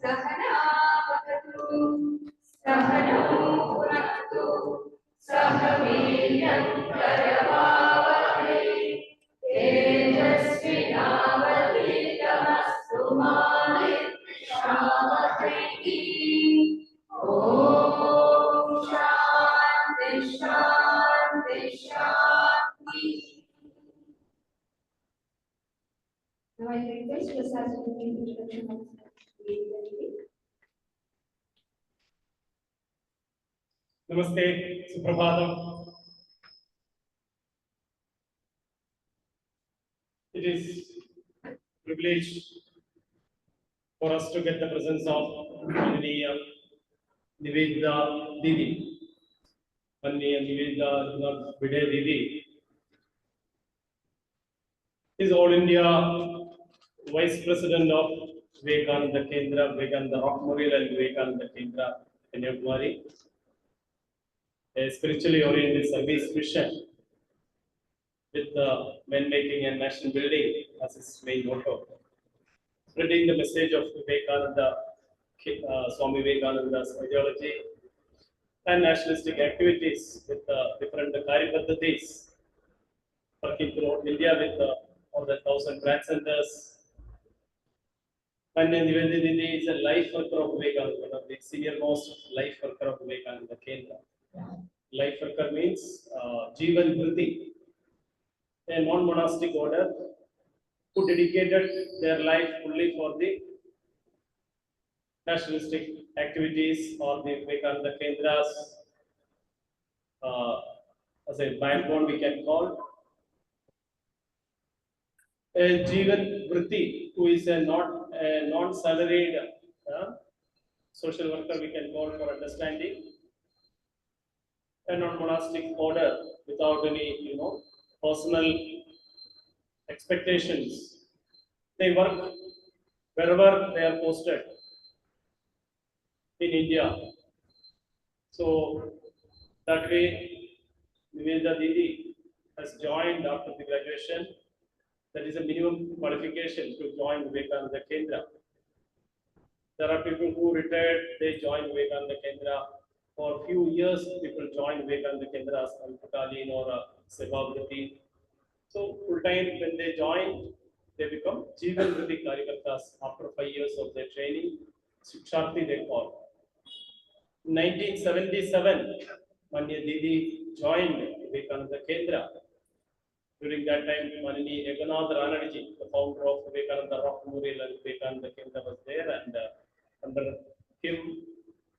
सहनावतु सहनौ भुनक्तु सह वीर्यं करवावहै तेजस्विनावधीतमस्तु मा विद्विषावहै। ॐ शान्ति शान्ति शान्ति। Now I request Prasad to give introduction of Vivekananda. Namaste, Suprabhatam. It is a privilege for us to get the presence of Nivedita didi. Nivedita Bhide didi is All India Vice President of Vivekananda Kendra, Vivekananda Raghunath and Vivekananda Kendra, Kanyakumari. A spiritually oriented service mission with men making and nation building as its main motto. Spreading the message of Vivekananda, Swami Vivekananda's ideology and nationalistic activities with different Karyapadhatis, working throughout India with more than 1,000 branch centers. And Nivedita is a life worker of Vivekananda, one of the senior most life worker of Vivekananda Kendra. Life worker means Jeevanvratis, a non-monastic order who dedicated their life fully for the nationalistic activities or the Vivekananda Kendras as a backbone we can call. A Jeevanvrati who is a non-salaried social worker we can call for understanding. A non-monastic order without any personal expectations. They work wherever they are posted in India. So that way, Nivedita Didi has joined after the graduation. That is a minimum qualification to join Vivekananda Kendra. There are people who retired, they join Vivekananda Kendra. For a few years, people join Vivekananda Kendra as Alpakalin or Sevavrati. So full time when they join, they become Jeevanvrati Karyakartas after 5 years of their training. Shiksha they call. In 1977, Manya Didi joined Vivekananda Kendra. During that time, Manini Raghunath, the founder of Vivekananda Raghunath and Vivekananda Kendra was there, and under him,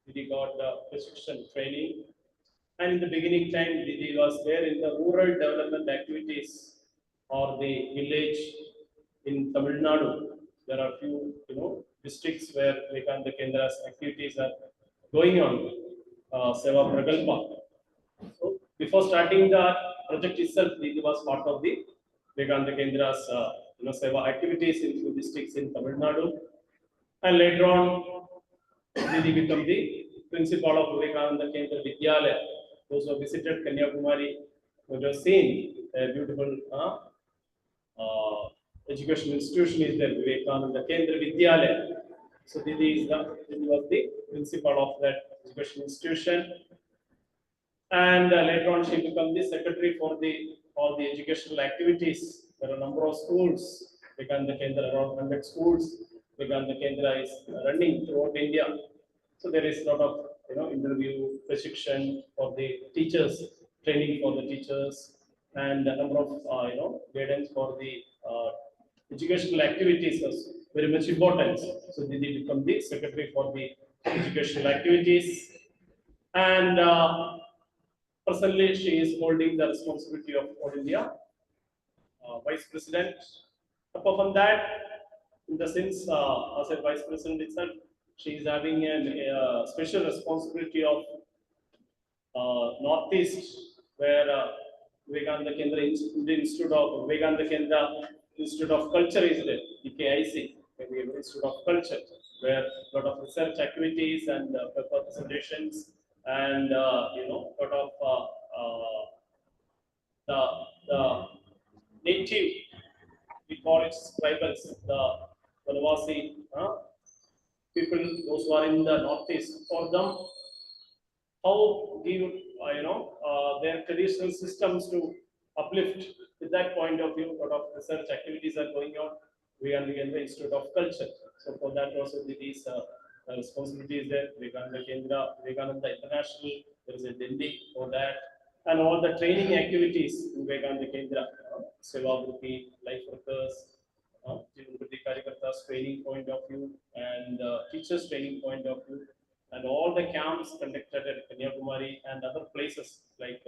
Didi got prescription training. And in the beginning time, Didi was there in the rural development activities or the village in Tamilnadu. There are few, districts where Vivekananda Kendra's activities are going on. Seva Pragalpa. So before starting the project itself, Didi was part of the Vivekananda Kendra's Seva activities in few districts in Tamil Nadu. And later on, Didi became the principal of Vivekananda Kendra Vidyalayas. Those who have visited Kanyakumari would have seen a beautiful educational institution is there, Vivekananda Kendra Vidyalayas. So Didi was the principal of that educational institution. And later on, she became the secretary for all the educational activities. There are a number of schools. Vivekananda Kendra, around 100 schools. Vivekananda Kendra is running throughout India. So there is a lot of interview, precision for the teachers, training for the teachers, and a number of guidance for the educational activities was very much important. So Didi become the secretary for the educational activities, and personally she is holding the responsibility of All India Vice President. Apart from that, in the sense as a Vice President itself, she is having a special responsibility of Northeast, where Vivekananda Kendra Institute of Vivekananda Kendra Institute of Culture is there, EKIC, Institute of Culture, where a lot of research activities and paper presentations and lot of the native, we call it tribals, the Vanavasi people, those who are in the northeast, for them, how we would, their traditional systems to uplift. With that point of view, a lot of research activities are going on. We are in the Institute of Culture. So for that also, these responsibilities there. Vivekananda Kendra, Vivekananda International, there is a Delhi for that. And all the training activities in Vivekananda Kendra, Seva Bhuti, life workers, Jeevanvratis training point of view, and teachers training point of view, and all the camps conducted at Kanyakumari and other places like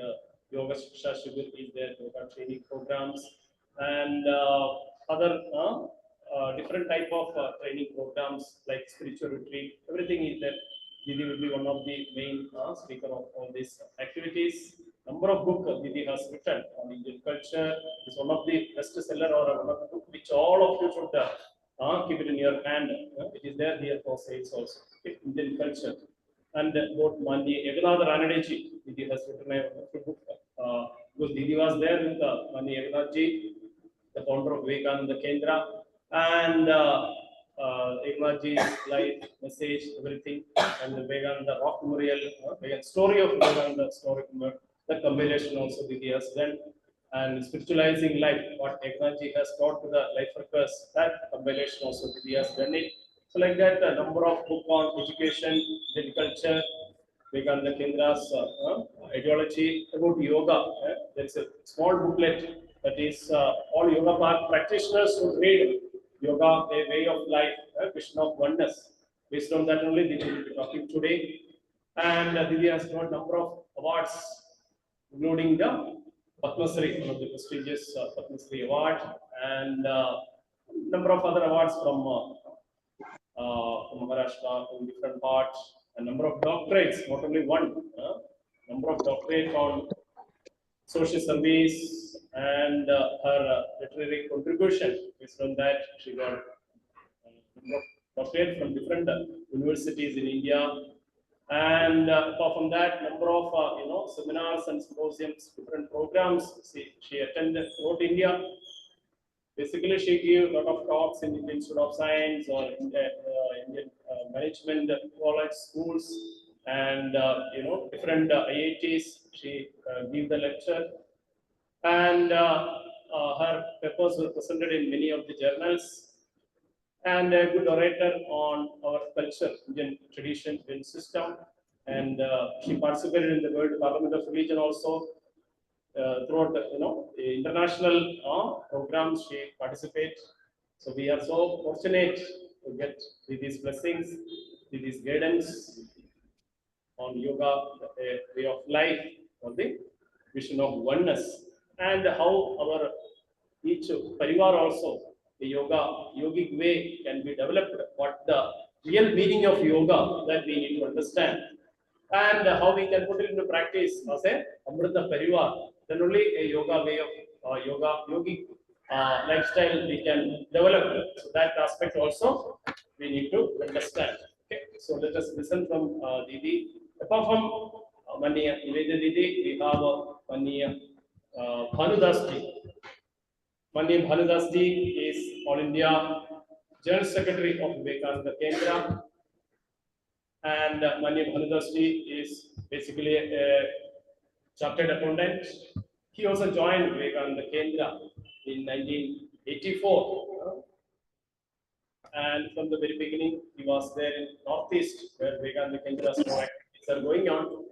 Yoga Shiksha Shibir is there, yoga training programs, and other different type of training programs like spiritual retreat. Everything is there. Didi will be one of the main speaker of all these activities. Number of books Didi has written on Indian culture. It's one of the bestseller or one of the book which all of you should keep it in your hand. It is there here for sales also. Okay? Indian culture. And both Mandi Eganada Ranadeji, Didi has written a wonderful book. Because Didi was there with Mandi Eganadaji, the founder of Vivekananda Kendra, and Eknathji's life, message, everything, and the Vivekananda rock memorial, story of Vivekananda, story, the compilation also Didi has done, and spiritualizing life, what Eknathji has taught to the life workers, that compilation also Didi has done it. So like that, a number of books on education, agriculture, Vivekananda Kendra's ideology about yoga. There is a small booklet that is all yoga practitioners should read. Yoga, a way of life, vision of oneness. Based on that only, Didi will be talking today. And Didi has got a number of awards, including the Padma Shri, one of the prestigious Padma Shri award, and number of other awards from Maharashtra, from different parts, a number of doctorates, not only one, number of doctorates on social service, and her literary contribution. Based on that, she got doctorate from different universities in India. And apart from that, number of seminars and symposiums, different programs she attended throughout India. Basically, she gave a lot of talks in Indian Institute of Science or Indian management college schools, and different IITs. She gave the lecture, and her papers were presented in many of the journals. And a good orator on our culture, Indian tradition, Indian system, and she participated in the World Parliament of Religion also. Throughout the international programs she participates. So we are so fortunate to get these blessings, these guidance on yoga, a way of life, or the vision of oneness, and how our each parivar also, the yogic way can be developed, what the real meaning of yoga that we need to understand, and how we can put it into practice as a Amrita Parivar. Then only a yoga way of yogic lifestyle we can develop. So that aspect also we need to understand. Okay, so let us listen from Didi. Apart from Manya Nivedita Didi, we have Manya Bhanudas Ji. Manya Bhanudas Ji is All India General Secretary of Vivekananda Kendra, and Manya Bhanudas Ji is basically a chartered accountant. He also joined Vivekananda Kendra in 1984. And from the very beginning, he was there in Northeast, where Vivekananda Kendra's activities are going on,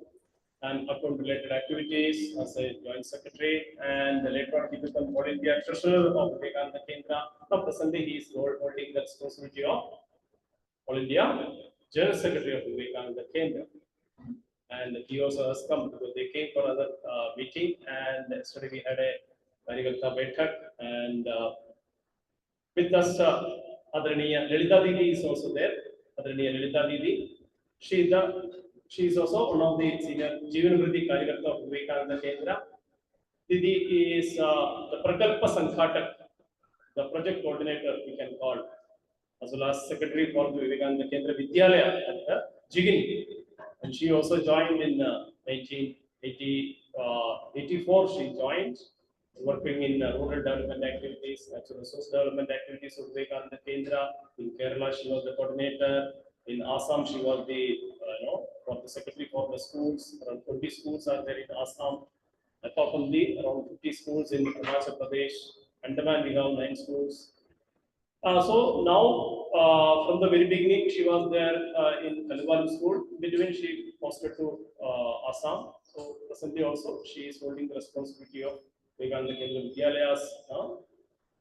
and account-related activities as a joint secretary. And later on, he became All India Treasurer of Vivekananda Kendra. Now, presently, he is holding the responsibility of All India General Secretary of Vivekananda Kendra. And he also has come because they came for another meeting, and yesterday we had a Karyakarta Bethak, and with us Adraniya Lalita Didi is also there. Adraniya Lalita Didi, she is also one of the senior Jeevanvratis Karyakarta of Vivekananda Kendra. Didi is the Prakalpa Sankhatak, the project coordinator we can call, as well as secretary for the Vivekananda Kendra Vidyalaya at Jigini. And she also joined in 1984. She joined, working in rural development activities, natural resource development activities of Vivekananda Kendra. In Kerala, she was the coordinator. In Assam, she was the for the secretary for the schools. Around 20 schools are there in Assam. Apart from the around 50 schools in Arunachal Pradesh, Andaman we have 9 schools. So now, from the very beginning, she was there in Kanyakumari school. Between she posted to Assam. So presently also, she is holding the responsibility of Vivekananda Kendra Vidyalayas,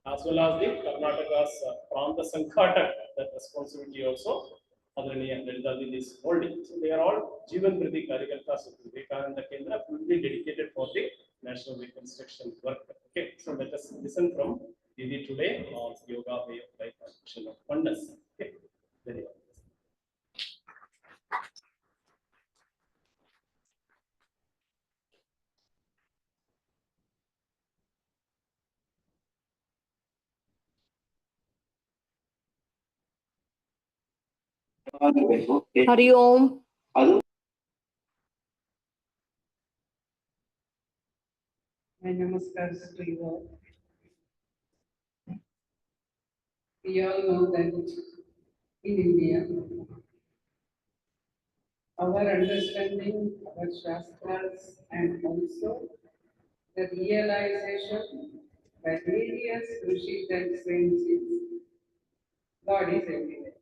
as well as the Karnataka's Pranta Sankhatak. That responsibility also Adraniya Nivedita is holding. So they are all Jeevanvratis Karyakartas of Vivekananda Kendra, fully dedicated for the national reconstruction work. Okay, so let us listen from Didi today on yoga way of life and action of oneness. Okay, very well. Hari Om. My namaskars to you all. We all know that in India, our understanding, our shastras, and also the realization by various rishis and saints is God is everywhere.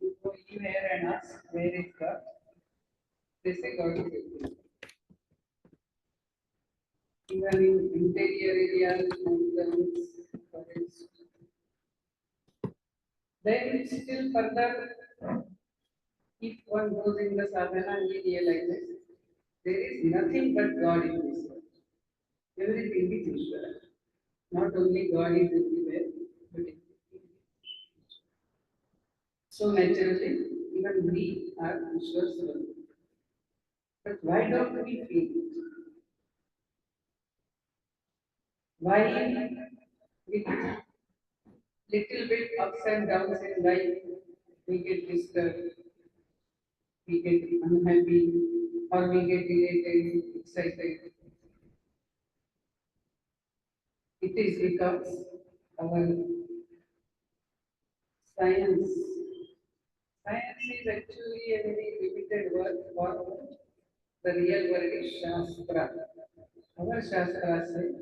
You go anywhere and ask, where is God? They say God is everywhere. Even in interior areas, mountains, forests. Then still further, if one goes in the sadhana, he realizes there is nothing but God in this world. Everything is Ishvara. Not only God is everywhere, but so naturally, even we are Ishvara. But why don't we feel it? Why with little bit ups and downs in life, we get disturbed, we get unhappy, or we get elated, excited? It is because our science, science is actually a very limited word for the real word is Shastra. Our Shastra says,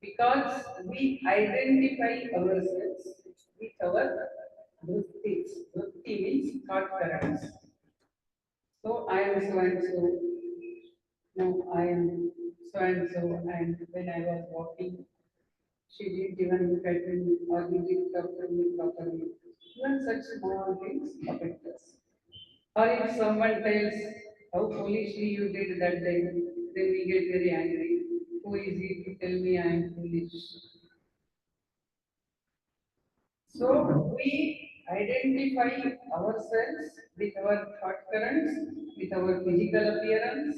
because we identify ourselves with our vrittis. Vritti means thought currents. So I am so and so. No, I am so and so. And when I was walking, she didn't even look at me or he didn't talk to me properly. Even such small things affect us. Or if someone tells how foolishly you did that day, then we get very angry. Who is he to tell me I am foolish? So we identify ourselves with our thought currents, with our physical appearance,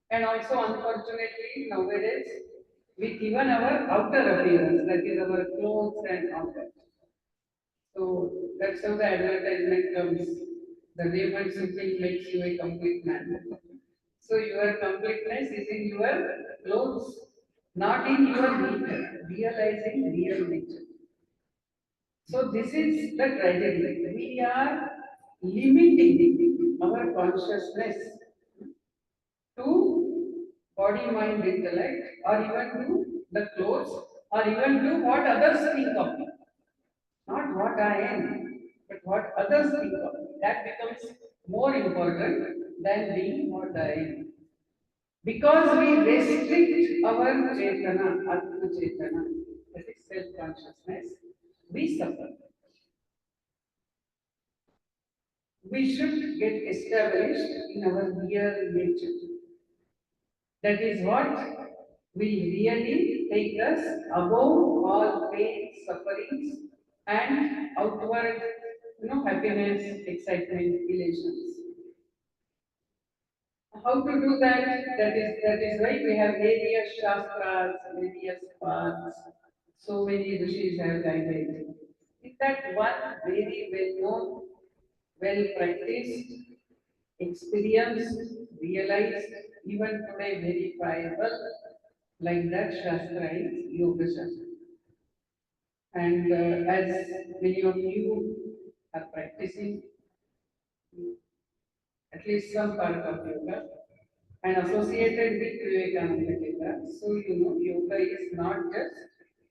and also unfortunately nowadays with even our outer appearance, that is our clothes and all that. So that's how the advertisement comes. The neighbor simply makes you a complete man. So your completeness is in your clothes, not in your realizing real nature. So this is the tragedy. We are limiting our consciousness to body, mind, intellect, or even to the clothes, or even to what others think of me. Not what I am, but what others think of me. That becomes more important than being what I am. Because we restrict our Chetana, Atma Chetana, that is self-consciousness, we suffer. We should get established in our real nature. That is what will really take us above all pain, sufferings, and outward, happiness, excitement, relations. How to do that? That is why we have various shastras, various paths. So many rishis have guided. In that one very well known, well practiced, experienced, realized, even today verifiable, like that shastra is Yoga Shastra. And as many of you are practicing, at least some part of yoga, and associated with Vivekananda Kendra. So you know, yoga is not just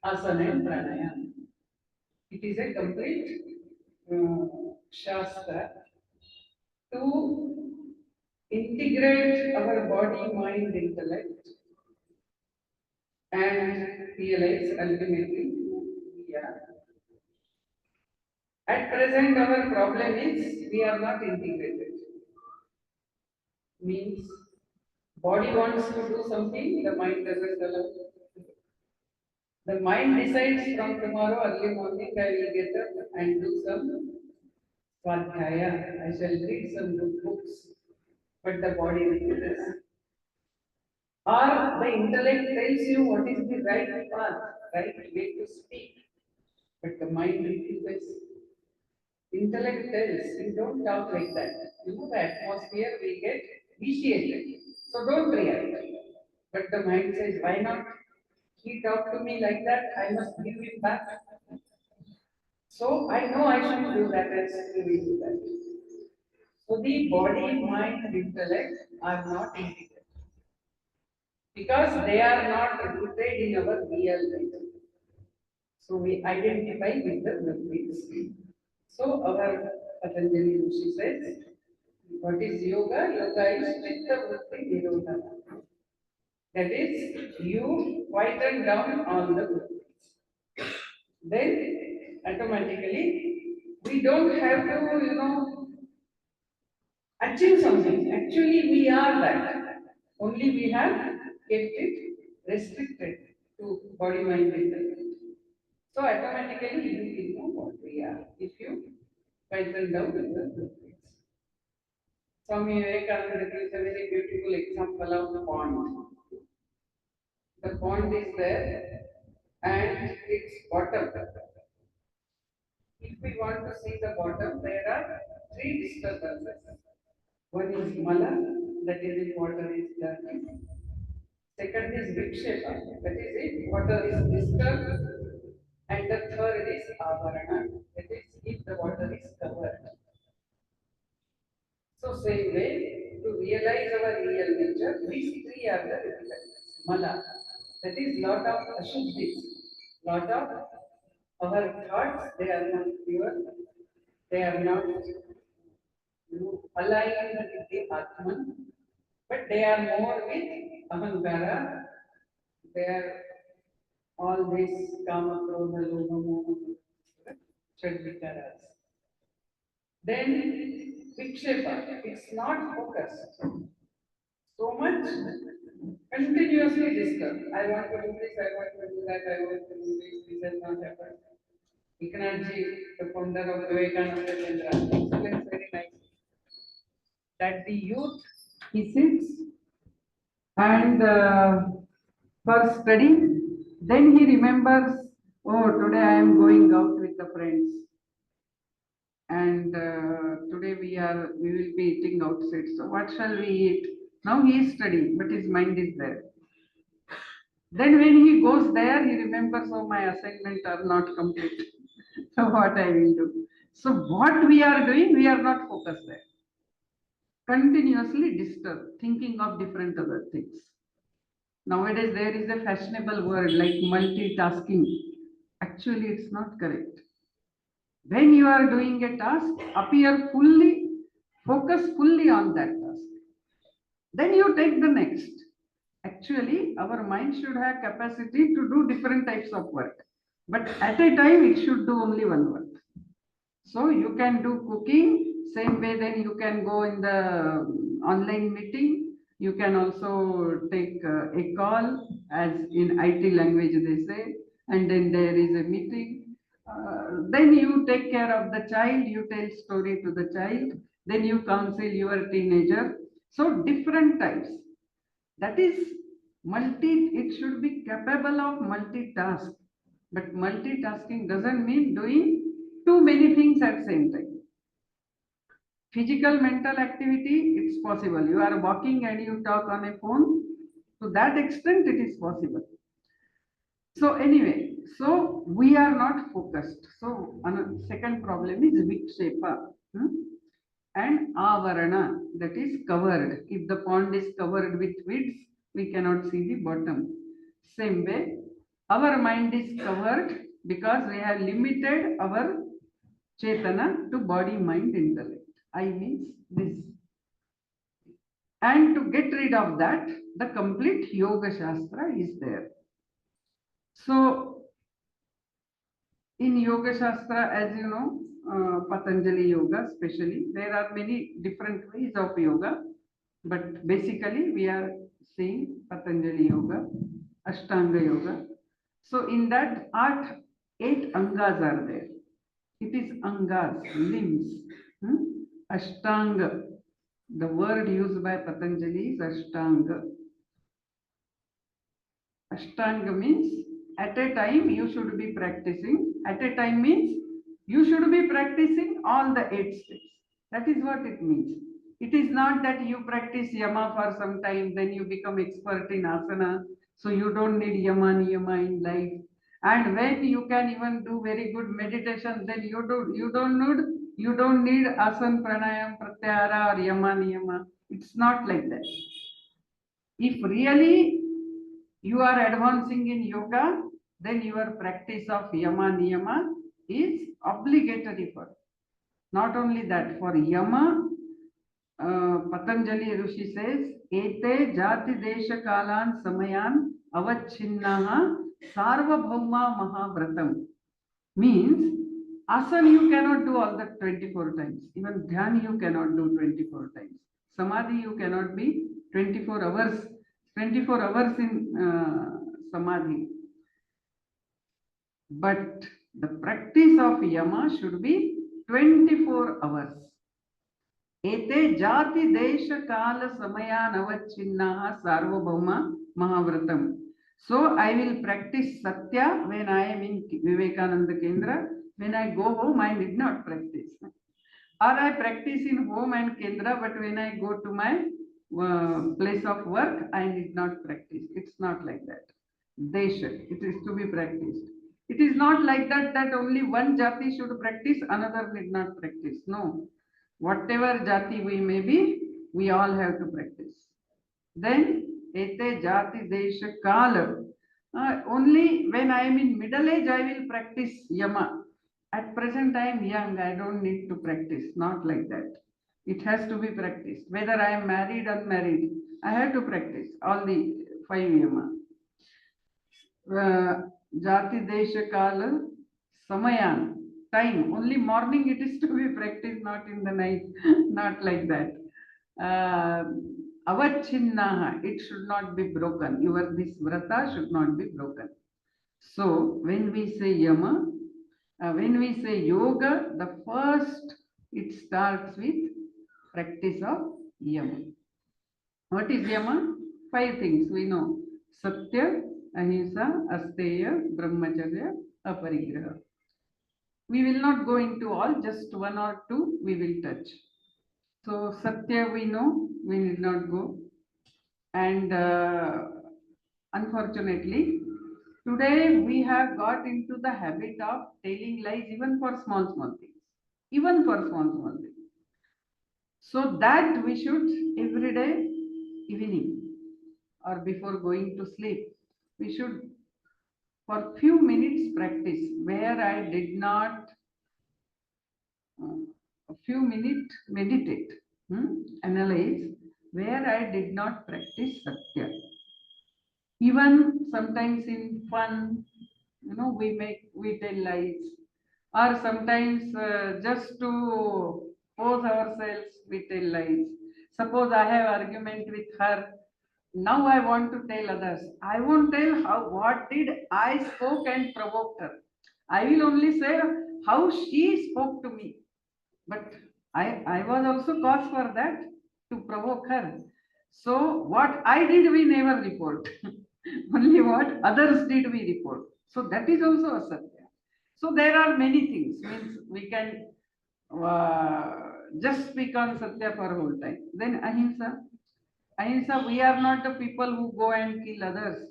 asana and pranayama. It is a complete shastra to integrate our body, mind, intellect, and realize ultimately who we are. At present, our problem is we are not integrated. Means body wants to do something, the mind doesn't allow. The mind decides from tomorrow early morning I will get up and do some swadhyaya. I shall read some good books, but the body refuses. Or the intellect tells you what is the right path, right way to speak, but the mind refuses. Intellect tells you don't talk like that. You know the atmosphere we get vitiated, so don't react. But the mind says, why not? He talked to me like that, I must give him back. So I know I should do that and still we do that. So the body, mind, intellect are not integrated because they are not rooted in our real life. So we identify with the mystics. So our Patanjali Rishi says, what is yoga? Yoga is chitta vritti nirodha. That is, you quieten down all the vrittis. Then automatically we don't have to, achieve something. Actually, we are that. Only we have kept it restricted to body, mind, intellect. So automatically you will know what we are if you quieten down with the vrittis. Swami Vivekananda gives a very beautiful example of pond. The pond is there and its bottom. If we want to see the bottom, there are three disturbances. One is mala, that is if water is dirty. Second is vikshepa, that is if water is disturbed. And the third is avarana, that is if the water is covered. So same way, to realize our real nature, these three are the difficulties. Mala, that is lot of ashuddhis, lot of our thoughts, they are not pure, they are not aligned with the Atman, but they are more with ahankara, they are all this kama, krodha, lobha, moha, chadvikaras. Then vikshepa, it's not focused. So much continuously disturbed. I want to do this, I want to do that, I want to do this has not happened. Vivekananda, the founder of Vivekananda Kendra, explains very nicely that the youth, he sits and for study, then he remembers, oh, today I am going out with the friends. And today we will be eating outside. So what shall we eat? Now he is studying, but his mind is there. Then when he goes there, he remembers, oh, my assignments are not complete. So what I will do? So what we are doing, we are not focused there. Continuously disturbed, thinking of different other things. Nowadays there is a fashionable word like multitasking. Actually, it's not correct. When you are doing a task, appear fully, focus fully on that task. Then you take the next. Actually, our mind should have capacity to do different types of work. But at a time, it should do only one work. So you can do cooking, same way then you can go in the online meeting. You can also take a call, as in IT language they say, and then there is a meeting. Then you take care of the child, you tell story to the child, then you counsel your teenager. So different types. That is it should be capable of multitask. But multitasking doesn't mean doing too many things at the same time. Physical, mental activity, it's possible. You are walking and you talk on a phone. To that extent, it is possible. So anyway, so we are not focused. So second problem is vikshepa. and avarana, that is covered. If the pond is covered with weeds, we cannot see the bottom. Same way, our mind is covered because we have limited our Chetana to body, mind, intellect. I means this. And to get rid of that, the complete Yoga Shastra is there. So, in Yoga Shastra, as you know, Patanjali Yoga especially, there are many different ways of yoga, but basically we are seeing Patanjali Yoga, Ashtanga Yoga. So, in that, 8 angas are there. It is angas, limbs. Ashtanga. The word used by Patanjali is Ashtanga. Ashtanga means at a time you should be practicing. At a time means you should be practicing all the 8 steps. That is what it means. It is not that you practice yama for some time, then you become expert in asana. So you don't need yama niyama in life. And when you can even do very good meditation, then you don't need asana, pranayam, pratyahara or yama niyama. It's not like that. If really you are advancing in yoga, then your practice of yama niyama is obligatory for. Not only that, for yama, Patanjali Rishi says, Ete jati desha kalan samayan avachinnaha sarvabhauma mahavratam. Means, asana you cannot do all the 24 times. Even dhyan you cannot do 24 times. Samadhi you cannot be 24 hours. 24 hours in samadhi. But the practice of yama should be 24 hours. Ete jati desha kala samaya navachinnaha sarvabhauma mahavratam. So I will practice satya when I am in Vivekananda Kendra. When I go home, I need not practice. Or I practice in home and Kendra, but when I go to my place of work, I need not practice. It's not like that. Desha, it is to be practiced. It is not like that only one jati should practice, another need not practice. No. Whatever jati we may be, we all have to practice. Then, ete jati desha kala. Only when I am in middle age, I will practice yama. At present, I am young, I don't need to practice. Not like that. It has to be practiced. Whether I am married or unmarried, I have to practice all the 5 yama. Jati desha kala samayan. Time, only morning it is to be practiced, not in the night, not like that. Avachinnaha, it should not be broken. This vrata should not be broken. So, when we say yama, when we say yoga, the first it starts with practice of yama. What is yama? 5 things we know. Satya, ahimsa, asteya, brahmacharya, aparigraha. We will not go into all, just 1 or 2 we will touch. So Satya we know, we need not go. And unfortunately, today we have got into the habit of telling lies even for small things. Even for small things. So that we should every day, evening or before going to sleep, we should for few minutes practice where I did not a few minutes meditate, analyze where I did not practice Satya. Even sometimes in fun, we tell lies, or sometimes just to pose ourselves, we tell lies. Suppose I have argument with her. Now I want to tell others. I won't tell what did I spoke and provoked her. I will only say how she spoke to me. But I was also cause for that, to provoke her. So what I did, we never report. Only what others did, we report. So that is also a satya. So there are many things. Means we can just speak on satya for a whole time. Then ahimsa. Ahimsa, we are not the people who go and kill others.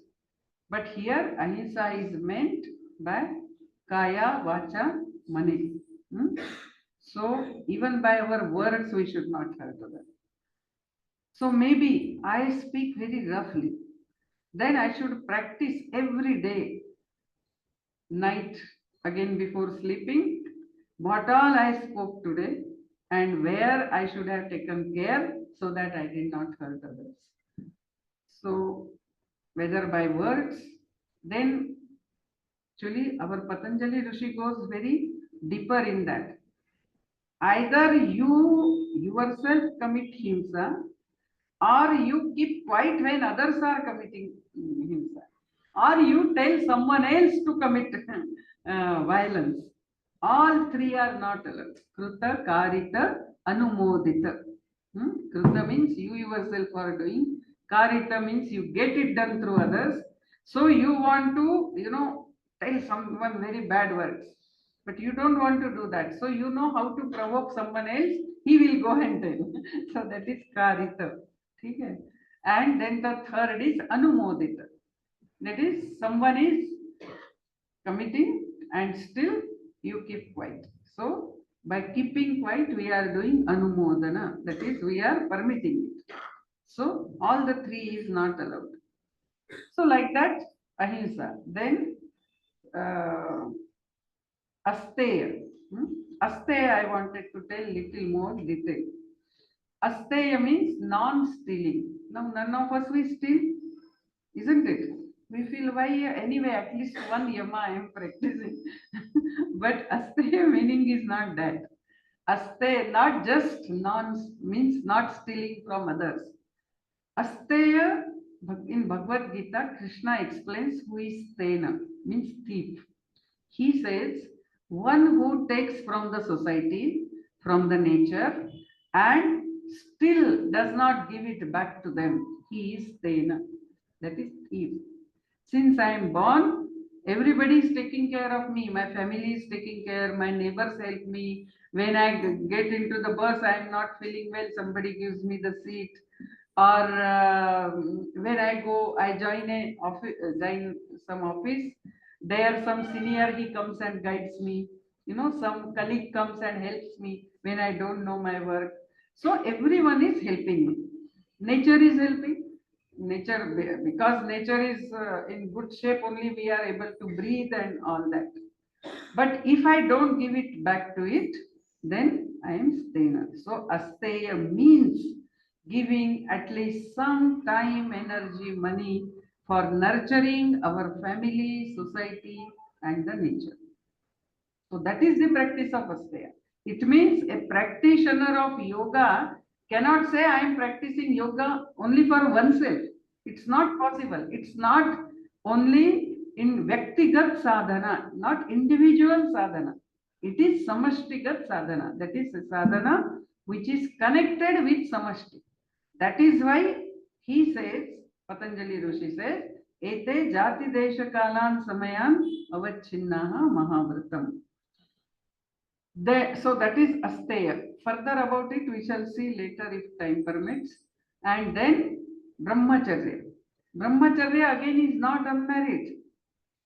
But here ahimsa is meant by kaya, vacha, mani. So even by our words, we should not hurt others. So maybe I speak very roughly. Then I should practice every day, night, again before sleeping, what all I spoke today and where I should have taken care so that I did not hurt others. So whether by words, then actually our Patanjali Rishi goes very deeper in that. Either you yourself commit himsa or you keep quiet when others are committing himsa, or you tell someone else to commit violence. All three are not allowed. Kruta, Karita, Anumodita. Kruta means you yourself are doing. Karita means you get it done through others. So you want to, tell someone very bad words. But you don't want to do that. So you know how to provoke someone else, he will go and tell. So that is Karita. Okay? And then the third is Anumodita. That is, someone is committing and still you keep quiet. So by keeping quiet, we are doing Anumodana. That is, we are permitting it. So all the three is not allowed. So like that, ahimsa. Then asteya. Asteya, I wanted to tell little more detail. Asteya means non-stealing. Now none of us we steal, isn't it? We feel why anyway, at least one yama I am practicing. But asteya meaning is not that. Asteya, not just non means not stealing from others. Asteya, in Bhagavad Gita, Krishna explains who is Stena, means thief. He says, one who takes from the society, from the nature, and still does not give it back to them. He is Stena. That is thief. Since I am born, everybody is taking care of me. My family is taking care. My neighbors help me. When I get into the bus, I am not feeling well. Somebody gives me the seat. Or when I go, I join a office, join some office. There, some senior he comes and guides me. Some colleague comes and helps me when I don't know my work. So everyone is helping me. Nature is helping. Nature, because nature is in good shape, only we are able to breathe and all that. But if I don't give it back to it, then I am stena. So asteya means giving at least some time, energy, money for nurturing our family, society, and the nature. So that is the practice of asteya. It means a practitioner of yoga cannot say I am practicing yoga only for oneself. It's not possible. It's not only in Vyaktigat sadhana, not individual sadhana. It is samashtigat sadhana. That is a sadhana which is connected with samashti. That is why he says, Patanjali Rishi says, Ete jati desha kalan samayan avachinnaha mahavratam. So that is asteya. Further about it, we shall see later if time permits. And then brahmacharya. Brahmacharya again is not unmarried.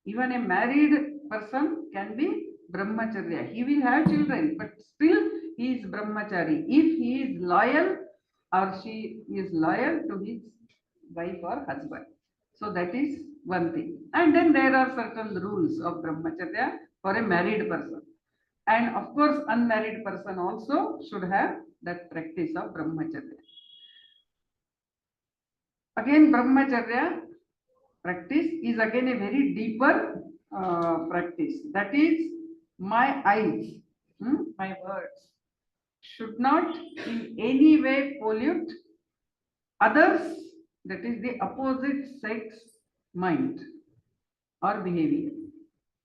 Even a married person can be brahmacharya. He will have children, but still he is brahmachari. If he is loyal or she is loyal to his wife or husband. So that is one thing. And then there are certain rules of brahmacharya for a married person. And of course, unmarried person also should have that practice of brahmacharya. Again, brahmacharya practice is again a very deeper practice. That is, my eyes, my words should not in any way pollute others, that is the opposite sex mind or behavior.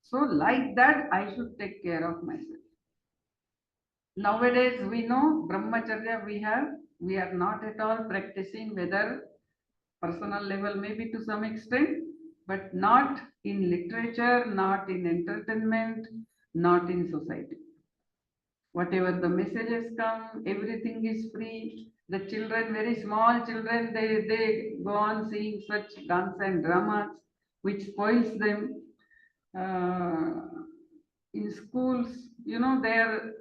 So like that, I should take care of myself. Nowadays, we know brahmacharya we are not at all practicing, whether personal level maybe to some extent, but not in literature, not in entertainment, not in society. Whatever the messages come, everything is free. The children, very small children, they go on seeing such dance and dramas, which spoils them. In schools, they're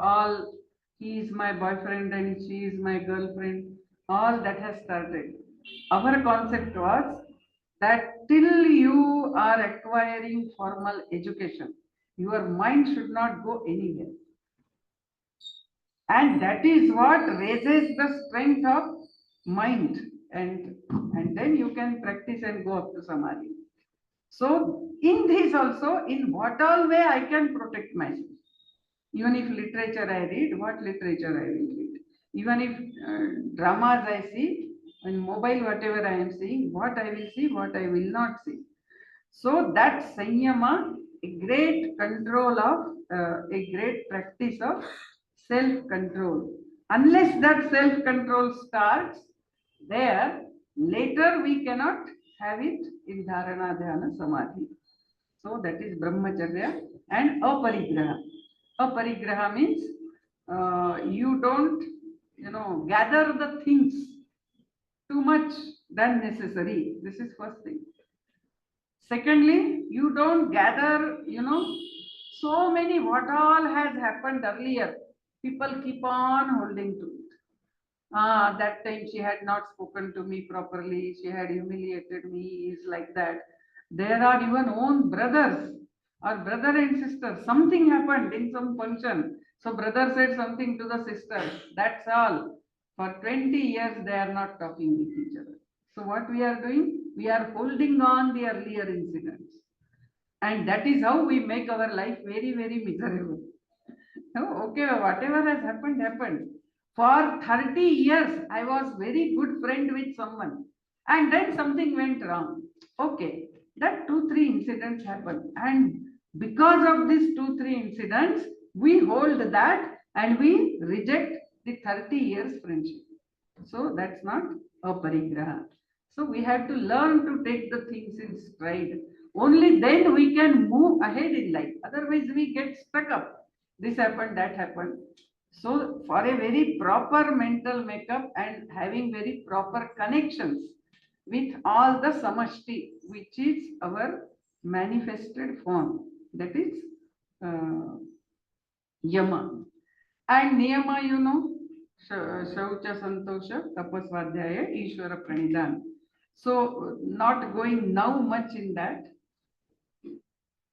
all, he is my boyfriend and she is my girlfriend, all that has started. Our concept was that till you are acquiring formal education, your mind should not go anywhere. And that is what raises the strength of mind, and then you can practice and go up to samadhi. So in this also, in what all way I can protect myself. Even if literature I read, what literature I will read. Even if dramas I see, and mobile whatever I am seeing, what I will see, what I will not see. So that sanyama, a great control of, a great practice of self-control. Unless that self-control starts there, later we cannot have it in dharana, dhyana, samadhi. So that is brahmacharya and aparigraha. Aparigraha means you don't, gather the things too much than necessary. This is first thing. Secondly, you don't gather, so many what all has happened earlier. People keep on holding to it. That time she had not spoken to me properly, she had humiliated me, is like that. There are even own brothers or brother and sister. Something happened in some function. So brother said something to the sister. That's all. For 20 years they are not talking with each other. So what we are doing? We are holding on the earlier incidents. And that is how we make our life very, very miserable. No, okay, whatever has happened, happened. For 30 years, I was very good friend with someone. And then something went wrong. Okay, that 2-3 incidents happened. And because of these 2-3 incidents, we hold that and we reject the 30 years friendship. So that's not a parigraha. So we have to learn to take the things in stride. Only then we can move ahead in life. Otherwise, we get stuck up. This happened, that happened. So for a very proper mental makeup and having very proper connections with all the samashti, which is our manifested form, that is yama. And niyama, shaucha santosha tapasvadhyaya ishvara pranidan. So not going now much in that.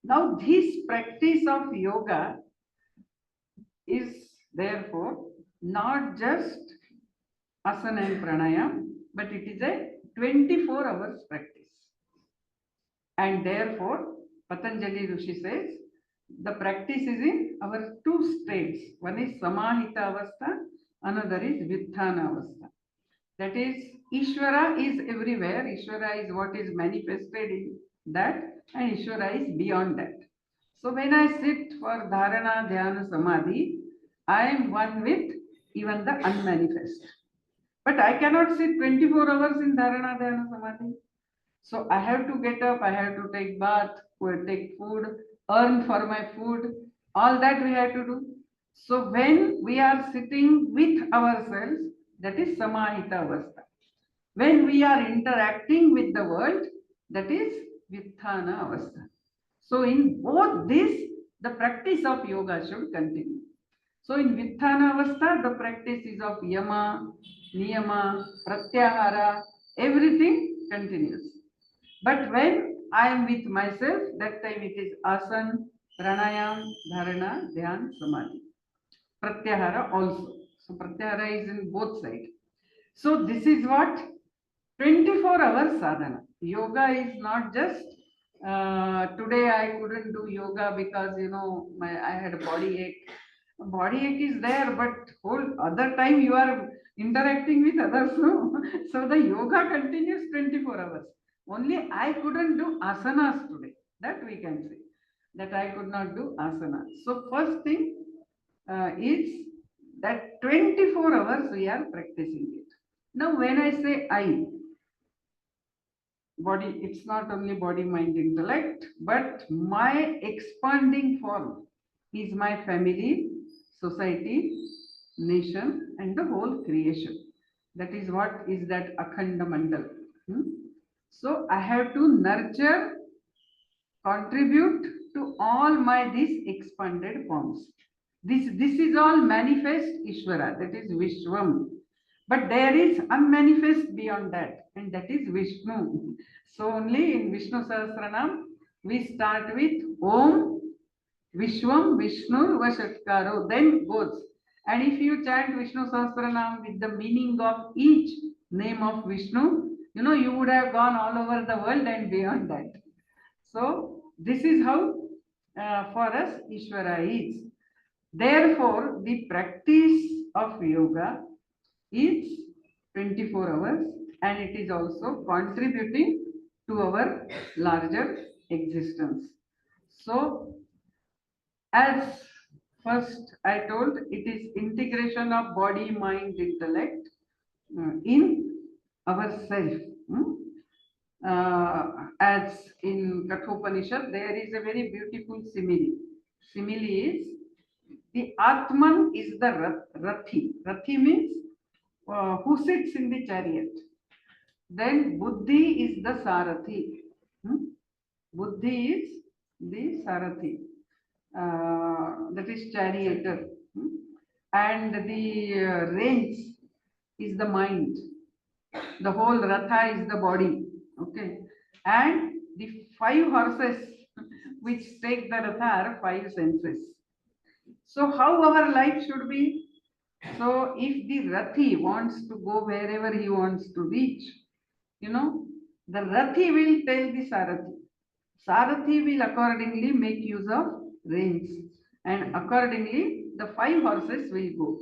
Now this practice of yoga is therefore not just asana and pranayam, but it is a 24 hours practice. And therefore, Patanjali Rishi says, the practice is in our 2 states. One is samahita avastha, another is vitthana avastha. That is, Ishvara is everywhere. Ishvara is what is manifested in that, and Ishvara is beyond that. So when I sit for dharana, dhyana, samadhi, I am one with even the unmanifest. But I cannot sit 24 hours in dharana, dhyana, samadhi. So I have to get up, I have to take bath, take food, earn for my food. All that we have to do. So when we are sitting with ourselves, that is samahita avastha. When we are interacting with the world, that is vitthana avastha. So in both this, the practice of yoga should continue. So in vitthana avastha, the practice is of yama, niyama, pratyahara, everything continues. But when I am with myself, that time it is asana, pranayam, dharana, dhyan, samadhi. Pratyahara also. So pratyahara is in both sides. So this is what 24 hours sadhana. Yoga is not just today I couldn't do yoga because I had a body ache. Body ache is there, but whole other time you are interacting with others. So the yoga continues 24 hours. Only I couldn't do asanas today. That we can say. That I could not do asana. So first thing is that 24 hours we are practicing it. Now when I say I, body, it's not only body, mind, intellect, but my expanding form is my family, society, nation, and the whole creation. That is what is that akhanda mandal. So I have to nurture, contribute to all my these expanded forms. This is all manifest Ishvara, that is Vishwam. But there is unmanifest beyond that, and that is Vishnu. So only in Vishnu Sahasranam, we start with Om Vishwam Vishnu Vashatkaro, then goes. And if you chant Vishnu Sahasranam with the meaning of each name of Vishnu, you would have gone all over the world and beyond that. So this is how for us Ishvara is. Therefore, the practice of yoga is 24 hours and it is also contributing to our larger existence. So, as first I told, it is integration of body, mind, intellect in ourself. As in Kathopanishad, there is a very beautiful simile. Simile is the Atman is the Rathi. Rathi means who sits in the chariot. Then Buddhi is the Sarathi. Buddhi is the Sarathi. That is charioteer. And the reins is the mind. The whole Ratha is the body. Okay. And the 5 horses which take the Ratha are 5 senses. So how our life should be? So if the Rathi wants to go wherever he wants to reach, the Rathi will tell the Sarathi. Sarathi will accordingly make use of reins, and accordingly the 5 horses will go.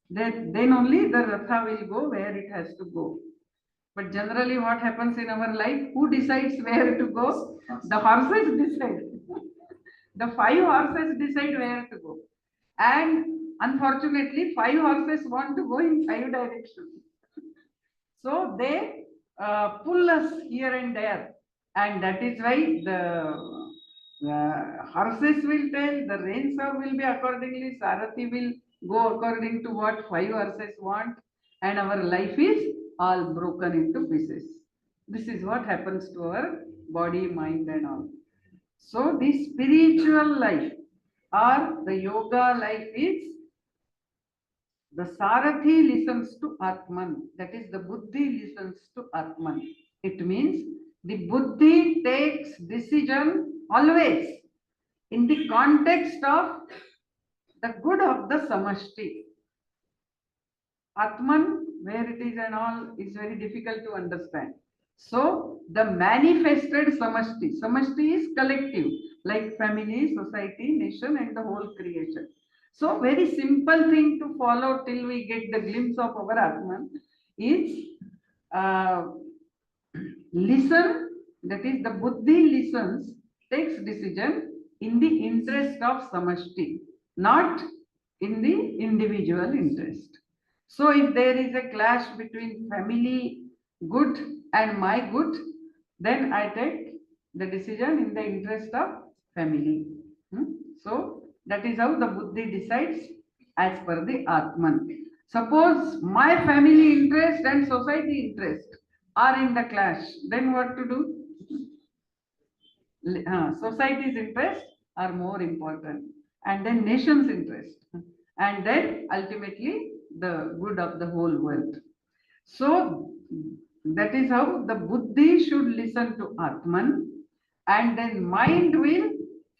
Then only the Ratha will go where it has to go. But generally what happens in our life? Who decides where to go? The horses decide. The 5 horses decide where to go. And unfortunately, 5 horses want to go in 5 directions. So they pull us here and there. And that is why the horses will tell, the reins will be accordingly, Sarathi will go according to what 5 horses want, and our life is all broken into pieces. This is what happens to our body, mind and all. So the spiritual life or the yoga life is the Sarathi listens to Atman, that is the Buddhi listens to Atman. It means the Buddhi takes decision always in the context of the good of the Samashti. Atman, where it is and all, is very difficult to understand. So the manifested Samashti, Samashti is collective, like family, society, nation and the whole creation. So very simple thing to follow till we get the glimpse of our Atman is listen, that is the Buddhi listens, takes decision in the interest of Samashti, not in the individual interest. So if there is a clash between family good and my good, then I take the decision in the interest of family. So that is how the Buddhi decides as per the Atman. Suppose my family interest and society interest are in the clash, then what to do? Society's interests are more important, and then nation's interest, and then ultimately the good of the whole world. So that is how the Buddhi should listen to Atman, and then mind will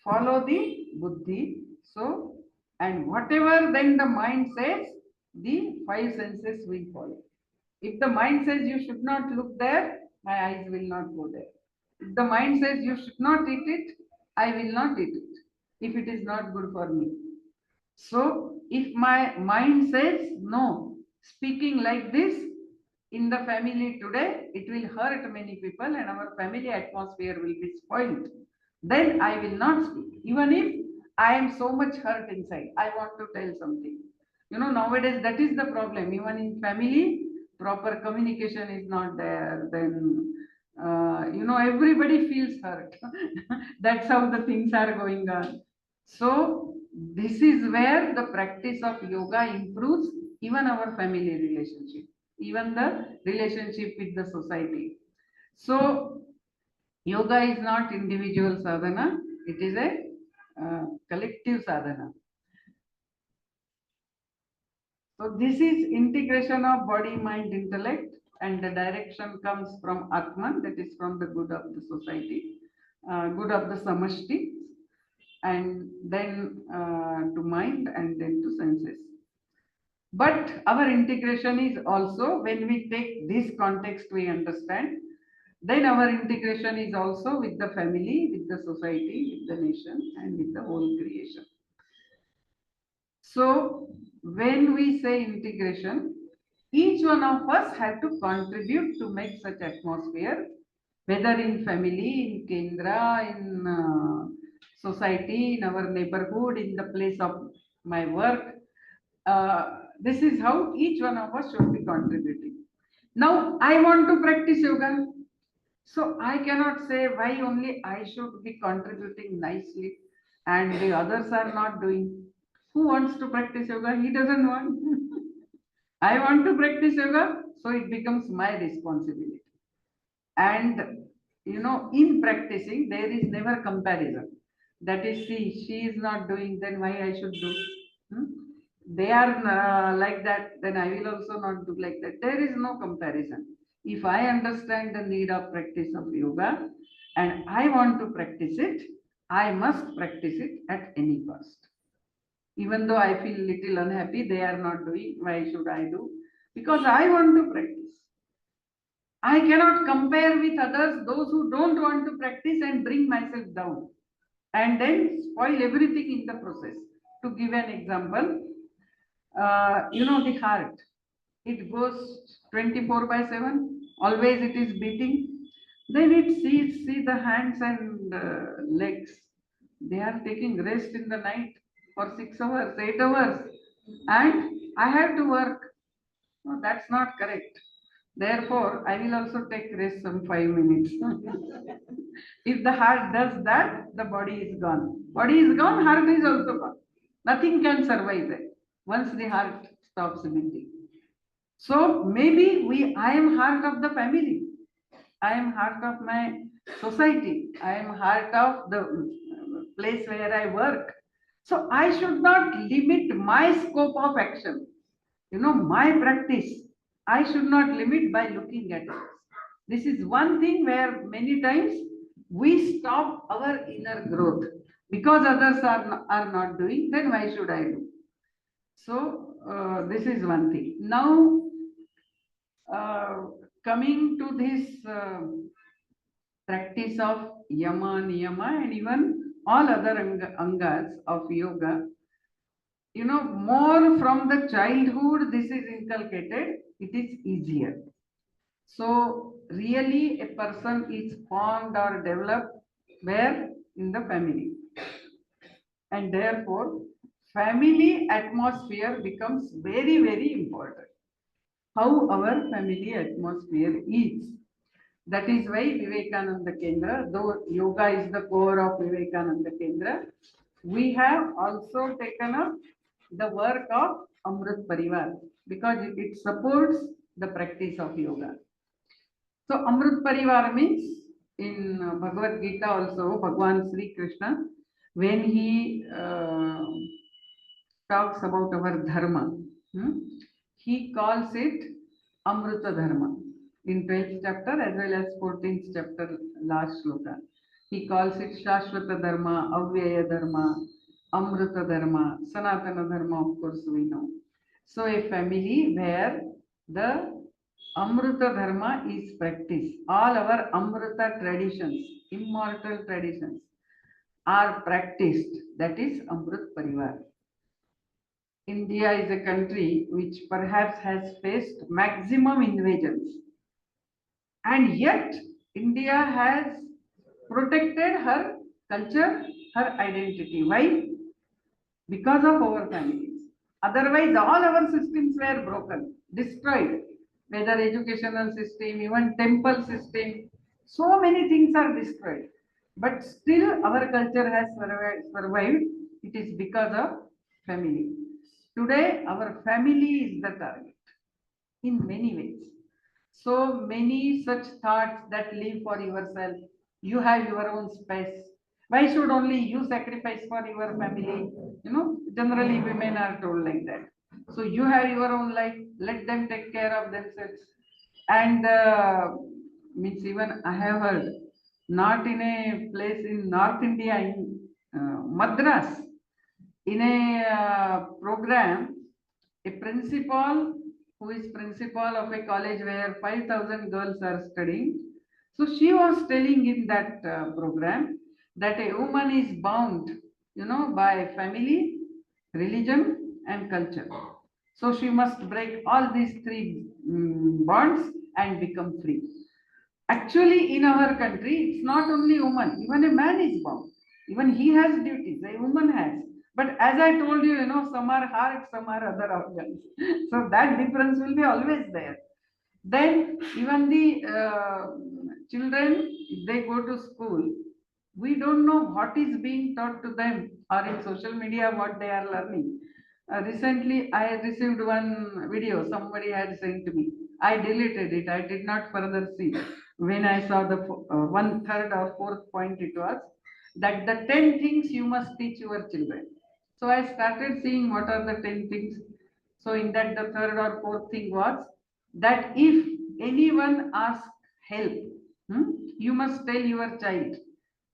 follow the Buddhi. So, and whatever then the mind says, the 5 senses will follow. If the mind says you should not look there, my eyes will not go there. If the mind says you should not eat it, I will not eat it, if it is not good for me. So if my mind says no, speaking like this in the family today, it will hurt many people and our family atmosphere will be spoiled, then I will not speak. Even if I am so much hurt inside, I want to tell something. Nowadays that is the problem. Even in family, proper communication is not there. Then everybody feels hurt. That's how the things are going on. So this is where the practice of yoga improves even our family relationship, even the relationship with the society. So yoga is not individual sadhana, it is a collective sadhana. So this is integration of body, mind, intellect, and the direction comes from Atman, that is from the good of the society, good of the samashti, and then to mind, and then to senses. But our integration is also, when we take this context, we understand, then our integration is also with the family, with the society, with the nation, and with the whole creation. So when we say integration, each one of us have to contribute to make such atmosphere, whether in family, in Kendra, in society, in our neighborhood, in the place of my work. This is how each one of us should be contributing. Now, I want to practice yoga. So I cannot say why only I should be contributing nicely and the others are not doing. Who wants to practice yoga? He doesn't want. I want to practice yoga, so it becomes my responsibility. And in practicing, there is never comparison. That is, see, she is not doing, then why I should do? Hmm? They are like that, then I will also not do like that. There is no comparison. If I understand the need of practice of yoga and I want to practice it, I must practice it at any cost. Even though I feel little unhappy, they are not doing, why should I do? Because I want to practice. I cannot compare with others, those who don't want to practice, and bring myself down and then spoil everything in the process. To give an example, the heart, it goes 24/7, always it is beating. Then it see the hands and legs. They are taking rest in the night for 6 hours, 8 hours, and I have to work. No, that's not correct. Therefore, I will also take rest some 5 minutes. If the heart does that, the body is gone. Body is gone, heart is also gone. Nothing can survive there once the heart stops beating. So maybe I am heart of the family. I am heart of my society. I am heart of the place where I work. So I should not limit my scope of action. My practice, I should not limit by looking at it. This is one thing where many times we stop our inner growth. Because others are not doing, then why should I do? So this is one thing. Now, coming to this practice of yama, niyama, and even all other angas of yoga, more from the childhood, this is inculcated, it is easier. So, really, a person is formed or developed where? In the family. And therefore, family atmosphere becomes very, very important. How our family atmosphere is. That is why Vivekananda Kendra, though yoga is the core of Vivekananda Kendra, we have also taken up the work of Amrit Parivar because it supports the practice of yoga. So Amrit Parivar means in Bhagavad Gita also, Bhagwan Sri Krishna, when he talks about our dharma, he calls it Amrita Dharma in 12th chapter as well as 14th chapter last shloka. He calls it Shashvata Dharma, Avyaya Dharma, Amrita Dharma, Sanatana Dharma, of course we know. So a family where the Amrita Dharma is practiced. All our Amrita traditions, immortal traditions are practiced. That is Amrit Parivar. India is a country which perhaps has faced maximum invasions. And yet, India has protected her culture, her identity. Why? Because of our families. Otherwise, all our systems were broken, destroyed. Whether educational system, even temple system, so many things are destroyed. But still, our culture has survived. It is because of family. Today, our family is the target in many ways. So many such thoughts that live for yourself. You have your own space. Why should only you sacrifice for your family? Generally women are told like that. So you have your own life, let them take care of themselves. And means even I have heard, not in a place in North India, in Madras, in a program, a principal who is principal of a college where 5,000 girls are studying. So she was telling in that program that a woman is bound, by family, religion, and culture. So she must break all these three bonds and become free. Actually, in our country, it's not only woman, even a man is bound. Even he has duties, a woman has. But as I told you, some are heart, some are other organs. So that difference will be always there. Then even the children, if they go to school, we don't know what is being taught to them, or in social media what they are learning. Recently, I received one video somebody had sent to me. I deleted it. I did not further see. When I saw the one third or fourth point, it was that the 10 things you must teach your children. So I started seeing what are the 10 things. So in that, the third or fourth thing was that if anyone asks help, you must tell your child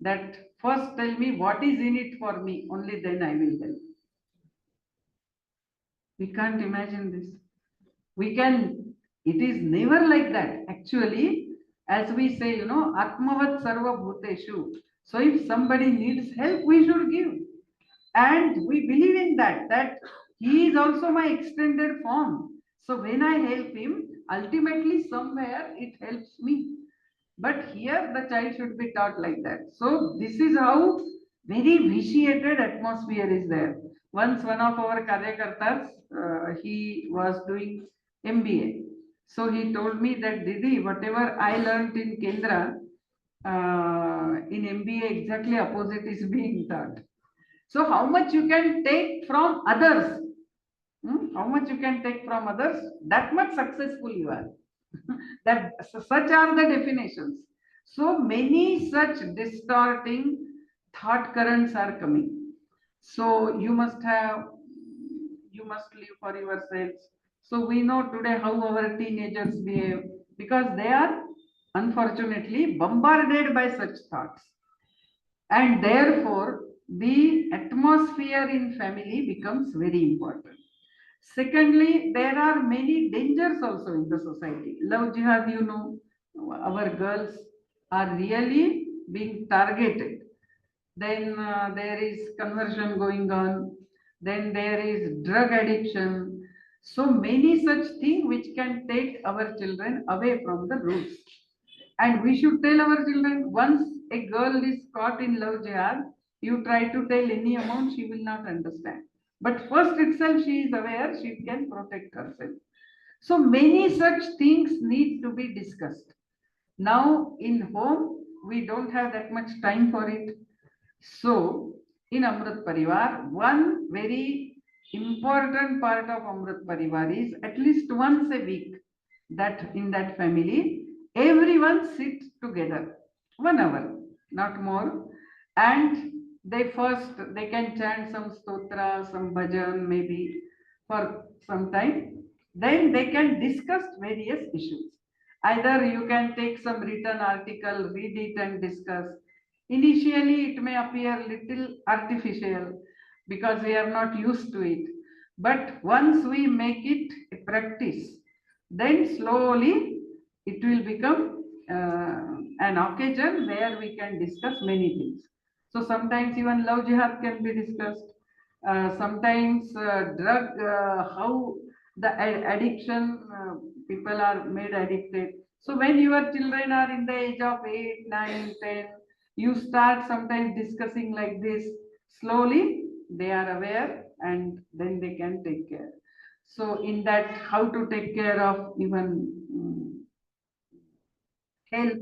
that first tell me what is in it for me, only then I will help. We can't imagine this. It is never like that. Actually, as we say, Atmavat Sarva Bhuteshu. So if somebody needs help, we should give. And we believe in that he is also my extended form. So when I help him, ultimately somewhere it helps me. But here the child should be taught like that. So this is how very vitiated atmosphere is there. Once one of our Karyakartas, he was doing MBA. So he told me that Didi, whatever I learned in Kendra, in MBA exactly opposite is being taught. So how much you can take from others, how much you can take from others, that much successful you are. That such are the definitions. So many such distorting thought currents are coming. So you must live for yourselves. So we know today how our teenagers behave, because they are unfortunately bombarded by such thoughts. And therefore, the atmosphere in family becomes very important. Secondly, there are many dangers also in the society. Love jihad, our girls are really being targeted. Then there is conversion going on. Then there is drug addiction. So many such things which can take our children away from the roots. And we should tell our children, once a girl is caught in love jihad, you try to tell any amount, she will not understand. But first itself, she is aware, she can protect herself. So many such things need to be discussed. Now in home, we don't have that much time for it. So in Amrit Parivar, one very important part of Amrit Parivar is at least once a week that in that family, everyone sit together 1 hour, not more, and they can chant some stotra, some bhajan maybe for some time. Then they can discuss various issues. Either you can take some written article, read it and discuss. Initially, it may appear little artificial because we are not used to it. But once we make it a practice, then slowly it will become an occasion where we can discuss many things. So sometimes even love jihad can be discussed. Sometimes drug, how the addiction, people are made addicted. So when your children are in the age of 8, 9, 10, you start sometimes discussing like this. Slowly they are aware and then they can take care. So in that, how to take care of even health,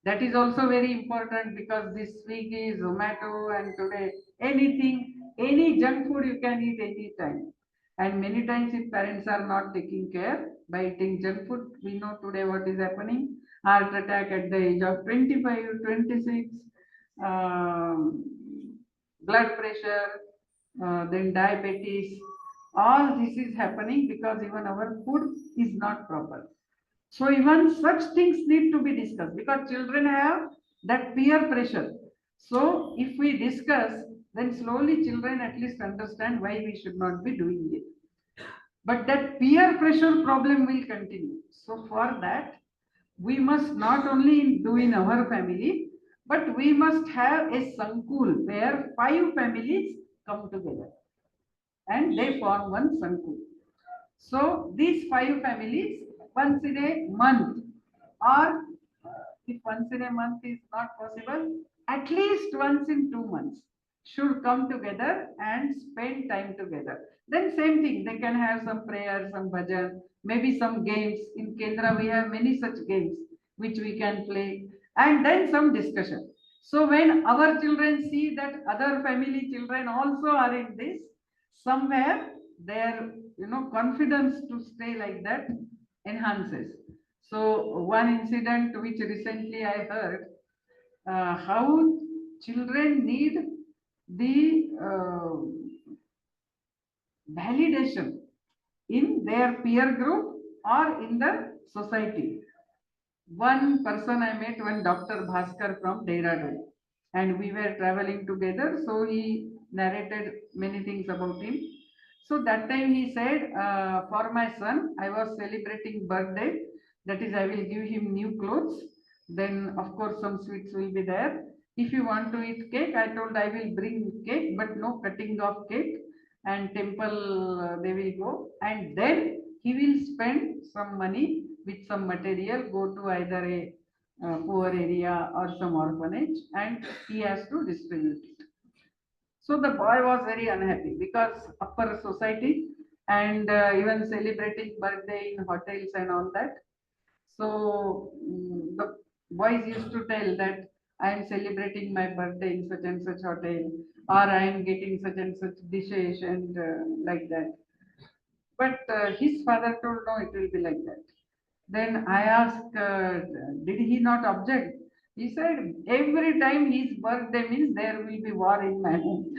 that is also very important, because this Swiggy, Zomato, and today anything, any junk food you can eat anytime. And many times if parents are not taking care by eating junk food, we know today what is happening. Heart attack at the age of 25, 26, um, blood pressure, then diabetes. All this is happening because even our food is not proper. So even such things need to be discussed because children have that peer pressure. So if we discuss, then slowly children at least understand why we should not be doing it. But that peer pressure problem will continue. So for that, we must not only do in our family, but we must have a Sankul where 5 families come together and they form one Sankul. So these 5 families, once in a month, or if once in a month is not possible, at least once in 2 months should come together and spend time together. Then same thing, they can have some prayer, some bhajan, maybe some games. In Kendra, we have many such games which we can play, and then some discussion. So when our children see that other family children also are in this, somewhere their confidence to stay like that enhances. So one incident which recently I heard, how children need the validation in their peer group or in the society. One person I met, one Dr. Bhaskar from Dehradun, and we were traveling together. So he narrated many things about him. So that time he said, for my son, I was celebrating birthday. That is, I will give him new clothes. Then, of course, some sweets will be there. If you want to eat cake, I told I will bring cake, but no cutting of cake. And temple they will go, and then he will spend some money with some material, go to either a poor area or some orphanage, and he has to distribute it. So the boy was very unhappy because upper society and even celebrating birthday in hotels and all that. So the boys used to tell that I am celebrating my birthday in such and such hotel, or I am getting such and such dishes and like that. But his father told no, it will be like that. Then I asked, did he not object? He said, every time his birthday means there will be war in my home.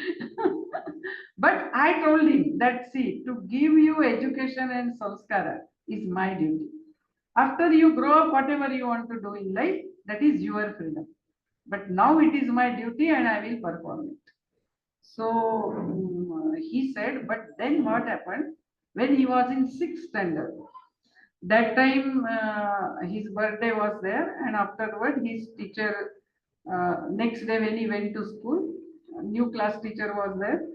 But I told him that, see, to give you education and sanskara is my duty. After you grow up, whatever you want to do in life, that is your freedom. But now it is my duty and I will perform it. So he said, but then what happened? When he was in sixth standard, that time his birthday was there, and afterward his teacher, next day when he went to school, a new class teacher was there,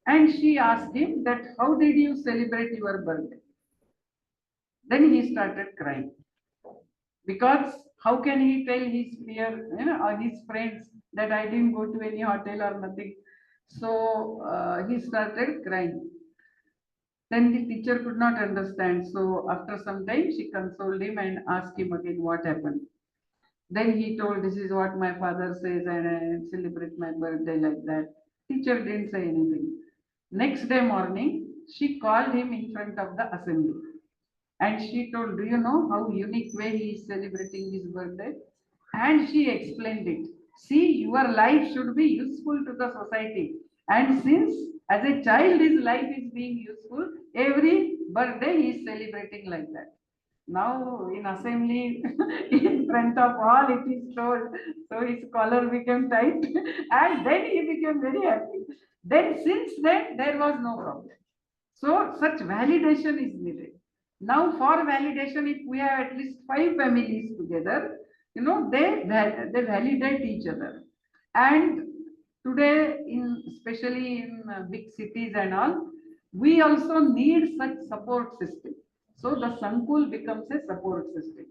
and she asked him that how did you celebrate your birthday? Then he started crying because how can he tell his peer, or his friends that I didn't go to any hotel or nothing? So he started crying. Then the teacher could not understand. So after some time, she consoled him and asked him again what happened. Then he told, this is what my father says, and I celebrate my birthday like that. Teacher didn't say anything. Next day morning, she called him in front of the assembly. And she told, do you know how unique way he is celebrating his birthday? And she explained it. See, your life should be useful to the society. And since as a child his life is being useful, every birthday he is celebrating like that. Now in assembly, in front of all it is told, so his collar became tight and then he became very happy. Then since then there was no problem. So such validation is needed. Now for validation, if we have at least 5 families together, they validate each other. And today, especially in big cities and all, we also need such support system. So the Sankul becomes a support system.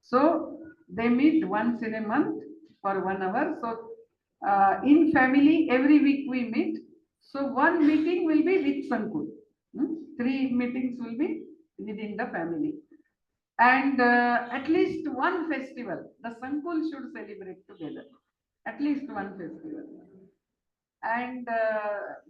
So they meet once in a month for 1 hour. So in family, every week we meet. So one meeting will be with Sankul. 3 meetings will be within the family. And at least one festival, the Sankul should celebrate together. At least one festival. And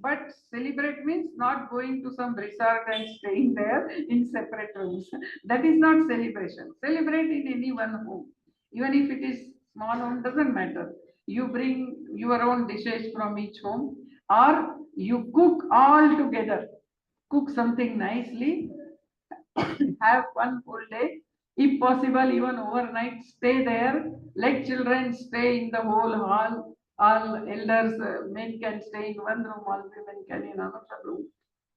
but celebrate means not going to some resort and staying there in separate rooms. That is not celebration. Celebrate in any one home, even if it is small home, doesn't matter. you bring your own dishes from each home, or you cook all together. Cook something nicely, have one full day. If possible, even overnight, stay there. Let children stay in the whole hall. All elders, men can stay in one room, all women can in another room.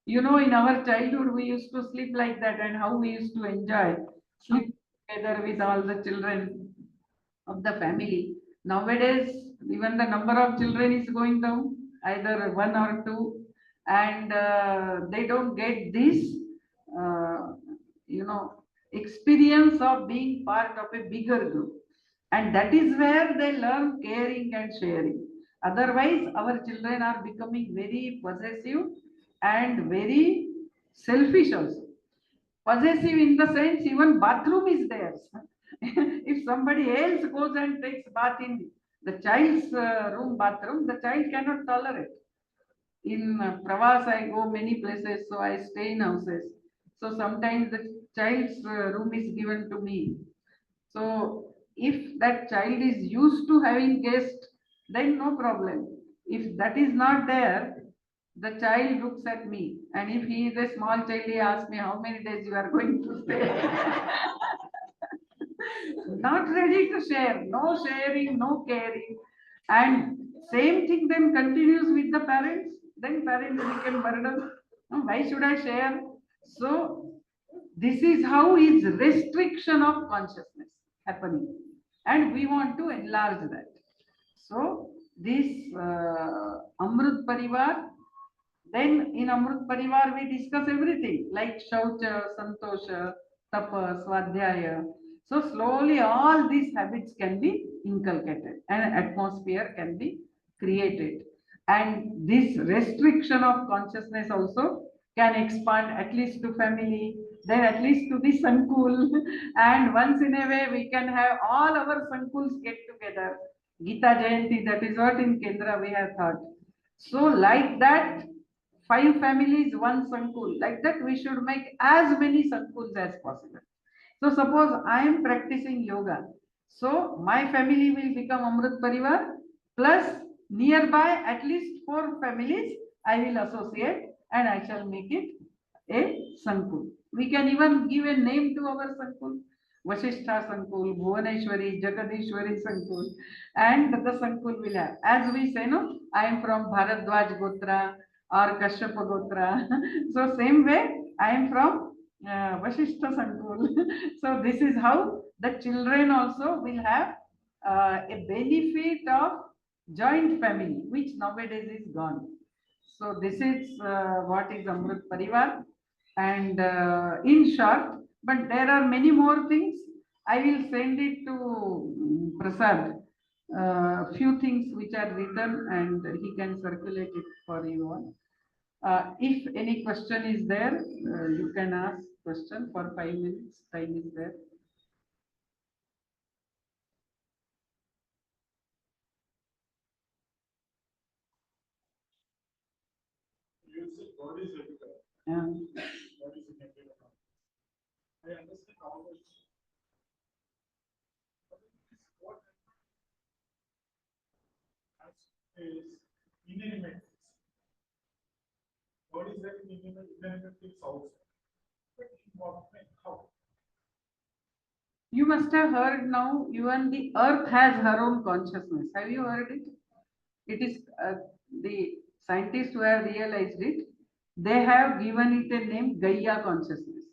You know, in our childhood, we used to sleep like that, and how we used to enjoy sleep together with all the children of the family. Nowadays, even the number of children is going down, either one or two, and they don't get this, uh, experience of being part of a bigger group. And that is where they learn caring and sharing. Otherwise, our children are becoming very possessive and very selfish also. Possessive in the sense, even bathroom is theirs. If somebody else goes and takes bath in the child's room bathroom, the child cannot tolerate. In Pravas, I go many places, so I stay in houses. So sometimes the child's room is given to me. So if that child is used to having guests, then no problem. If that is not there, the child looks at me, and if he is a small child, he asks me how many days you are going to stay. Not ready to share, no sharing, no caring. And same thing then continues with the parents. Then parents become burden. No, why should I share? So this is how is restriction of consciousness happening, and we want to enlarge that. So this Amrut Parivar, then in Amrut Parivar we discuss everything like Shaucha, Santosha, Tapa, Swadhyaya. So slowly all these habits can be inculcated and an atmosphere can be created. And this restriction of consciousness also can expand at least to family, then at least to the Sankul. And once in a way we can have all our Sankuls get together. Gita Jayanti, that is what in Kendra we have thought. So like that, 5 families, one Sankul. Like that, we should make as many Sankuls as possible. So suppose I am practicing yoga. So my family will become Amrit Parivar, plus nearby at least 4 families I will associate, and I shall make it a Sankul. We can even give a name to our Sankul. Vasishtha Sankul, Bhuvaneshwari, Jagadishwari Sankul, and the Sankul will have. As we say, no, I am from Bharadwaj Gotra or Kashyapa Gotra. So same way, I am from Vasishtha Sankul. So this is how the children also will have a benefit of joint family, which nowadays is gone. So this is what is Amrit Parivar, and in short, but there are many more things. I will send it to Prasad. Few things which are written, and he can circulate it for you all. If any question is there, you can ask question for 5 minutes. Time is there. You said God is everywhere. Yeah. God is in everyone. I understand how much. But it is what is inanimate. God is like inanimate things also. But in what way? How? You must have heard now, even the earth has her own consciousness. Have you heard it? It is the scientists who have realized it, they have given it a name, Gaia consciousness.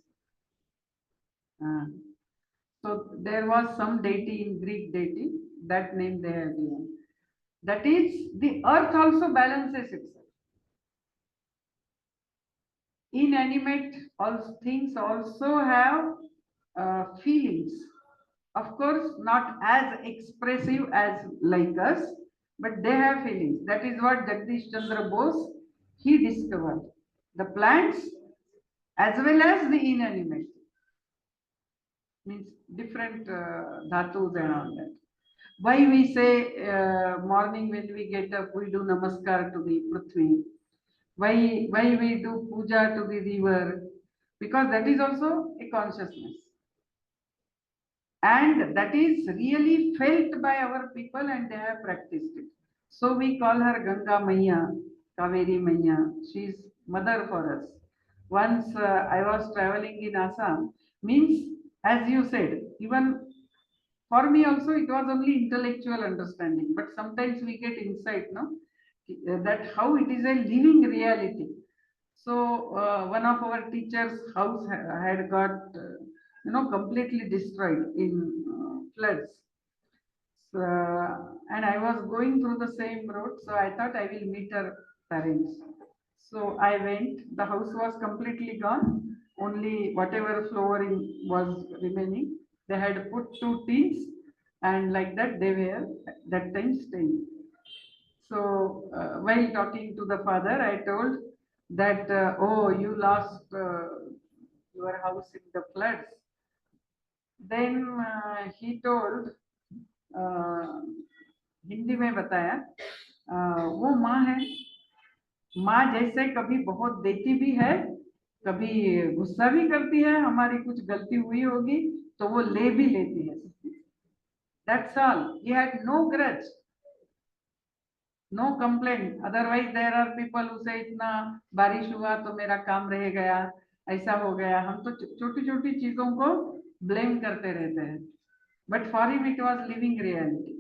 So there was some deity in Greek deity, that name they have given. That is, the earth also balances itself. Inanimate things also have feelings. Of course, not as expressive as like us, but they have feelings. That is what Jagdish Chandra Bose, he discovered. The plants as well as the inanimate. Means different dhatus and all that. Why we say morning when we get up, we do namaskar to the Prithvi. Why we do puja to the river? Because that is also a consciousness. And that is really felt by our people and they have practiced it. So we call her Ganga Maya, Kaveri Maya. She is mother for us. Once I was traveling in Assam, means as you said, even for me also it was only intellectual understanding, but sometimes we get insight, no, that how it is a living reality. So one of our teachers' house had got completely destroyed in floods. So, and I was going through the same road, so I thought I will meet her parents. So I went. The house was completely gone. Only whatever flooring was remaining. They had put two tins, and like that they were that time staying. So while talking to the father, I told that, oh, you lost your house in the floods. Then he told, Hindi में बताया, वो माँ है, माँ जैसे कभी बहुत देती भी है, कभी गुस्सा भी करती है, हमारी कुछ गलती हुई होगी तो वो ले भी लेती है. That's all. He had no grudge. No complaint. Otherwise, there are people who say इतना बारिश हुआ तो मेरा काम रह गया, ऐसा हो गया. हम तो छोटी छोटी चीजों को blame करते रहते हैं. But for him, it was living reality.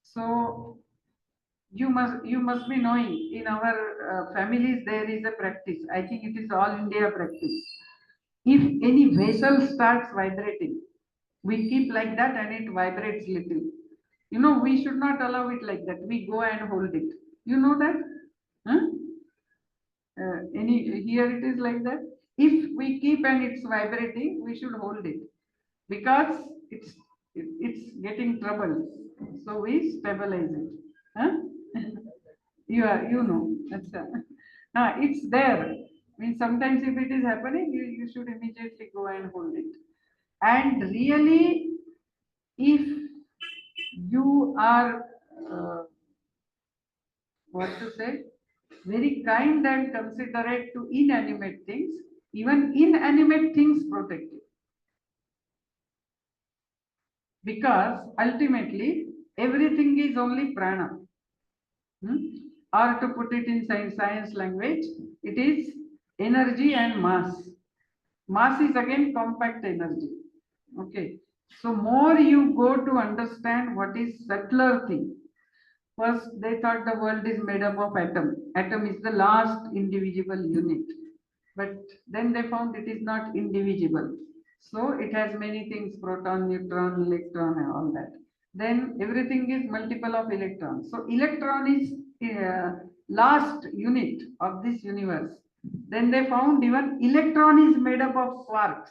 So you must be knowing, in our families there is a practice. I think it is all India practice. If any vessel starts vibrating, we keep like that and it vibrates little. We should not allow it like that. We go and hold it. You know that? Huh? Here it is like that. If we keep and it's vibrating, we should hold it because it's getting trouble. So we stabilize it. Huh? You know. It's there. Means sometimes if it is happening, you should immediately go and hold it. And really, if you are what to say, very kind and considerate to inanimate things, even inanimate things protect you. Because ultimately, everything is only prana. Or to put it in science language, it is energy and mass. Mass is again compact energy. Okay. So more you go to understand what is subtler thing. First, they thought the world is made up of atom. Atom is the last indivisible unit. But then they found it is not indivisible. So it has many things, proton, neutron, electron, and all that. Then everything is multiple of electrons. So electron is last unit of this universe. Then they found even electron is made up of quarks.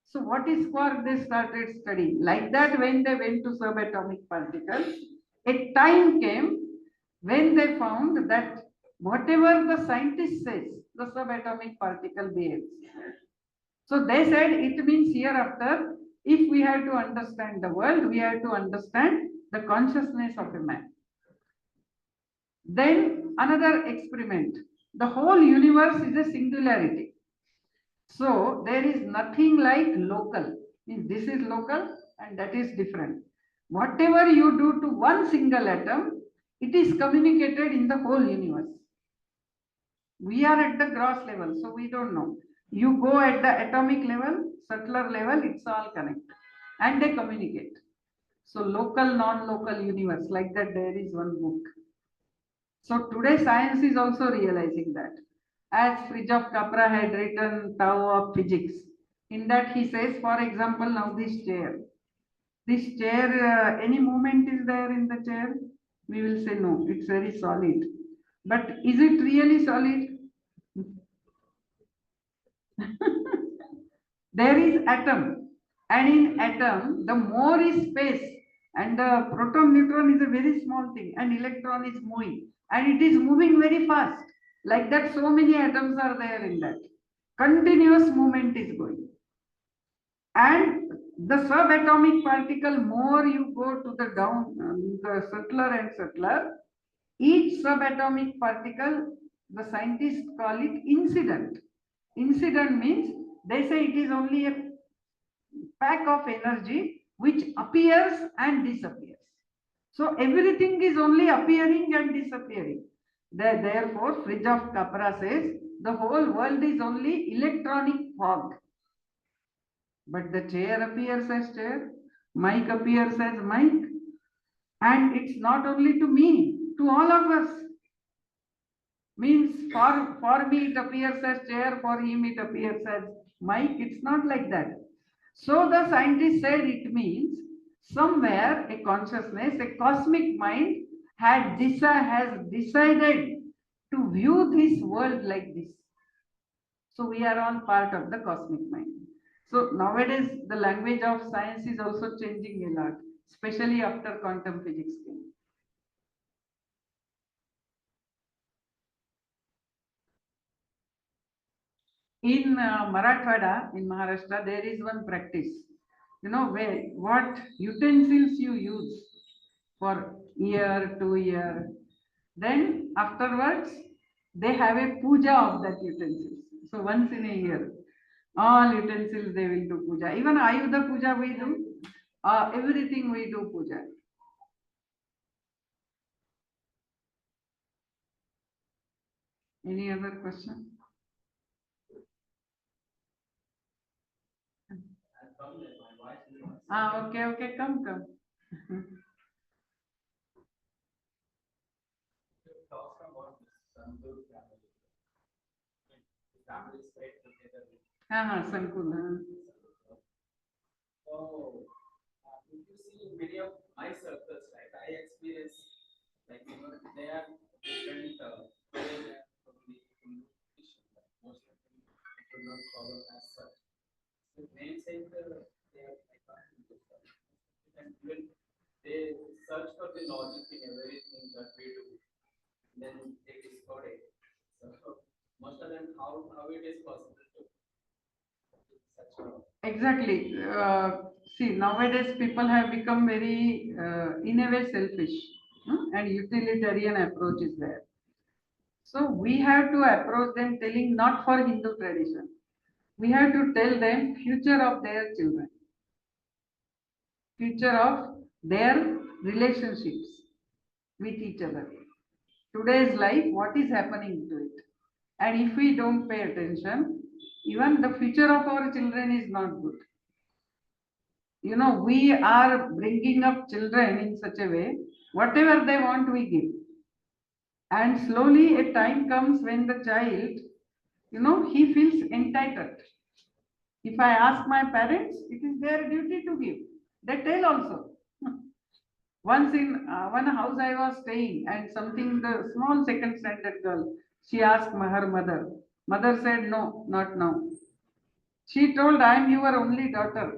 So what is quark? They started studying. Like that, when they went to subatomic particles, a time came when they found that whatever the scientist says, the subatomic particle behaves. So they said it means hereafter, if we have to understand the world, we have to understand the consciousness of a man. Then another experiment. The whole universe is a singularity. So there is nothing like local. Means this is local and that is different. Whatever you do to one single atom, it is communicated in the whole universe. We are at the gross level, so we don't know. You go at the atomic level, subtler level, it's all connected and they communicate. So local, non-local universe, like that there is one book. So today science is also realizing that. As Fritjof Capra had written Tao of Physics, in that he says, for example, now this chair, any movement is there in the chair? We will say no, it's very solid. But is it really solid? There is atom, and in atom, the more is space, and the proton neutron is a very small thing, and electron is moving, and it is moving very fast. Like that, so many atoms are there in that. Continuous movement is going. And the subatomic particle, more you go to the down, the subtler and subtler, each subatomic particle, the scientists call it incident. Incident means they say it is only a pack of energy which appears and disappears. So everything is only appearing and disappearing. Therefore, Fridge of Capra says the whole world is only electronic fog. But the chair appears as chair, mic appears as mic, and it's not only to me, to all of us. Means for me it appears as chair, for him it appears as mic. It's not like that. So the scientist said it means somewhere a consciousness, a cosmic mind has decided to view this world like this. So we are all part of the cosmic mind. So nowadays the language of science is also changing a lot, especially after quantum physics came. In Marathwada, in Maharashtra, there is one practice. You know where what utensils you use for year, 2 year. Then afterwards, they have a puja of that utensils. So once in a year, all utensils they will do puja. Even Ayudha puja we do. Everything we do puja. Any other question? Okay, come. Sankul. So, if you see in many of my circles, right, I experience like they have different probably communication, but most of them do not follow as such. So they say they are and even they search for the logic in everything that we do, then they discard it. So most of them, how it is possible to such a Exactly. See, nowadays people have become very, in a way, selfish, and utilitarian approach is there. So we have to approach them telling not for Hindu tradition. We have to tell them future of their children, future of their relationships with each other. Today's life, what is happening to it? And if we don't pay attention, even the future of our children is not good. You know, we are bringing up children in such a way, whatever they want, we give. And slowly a time comes when the child, he feels entitled. If I ask my parents, it is their duty to give. They tell also. Once in one house I was staying, and the small second standard girl, she asked her mother. Mother said, no, not now. She told, I am your only daughter.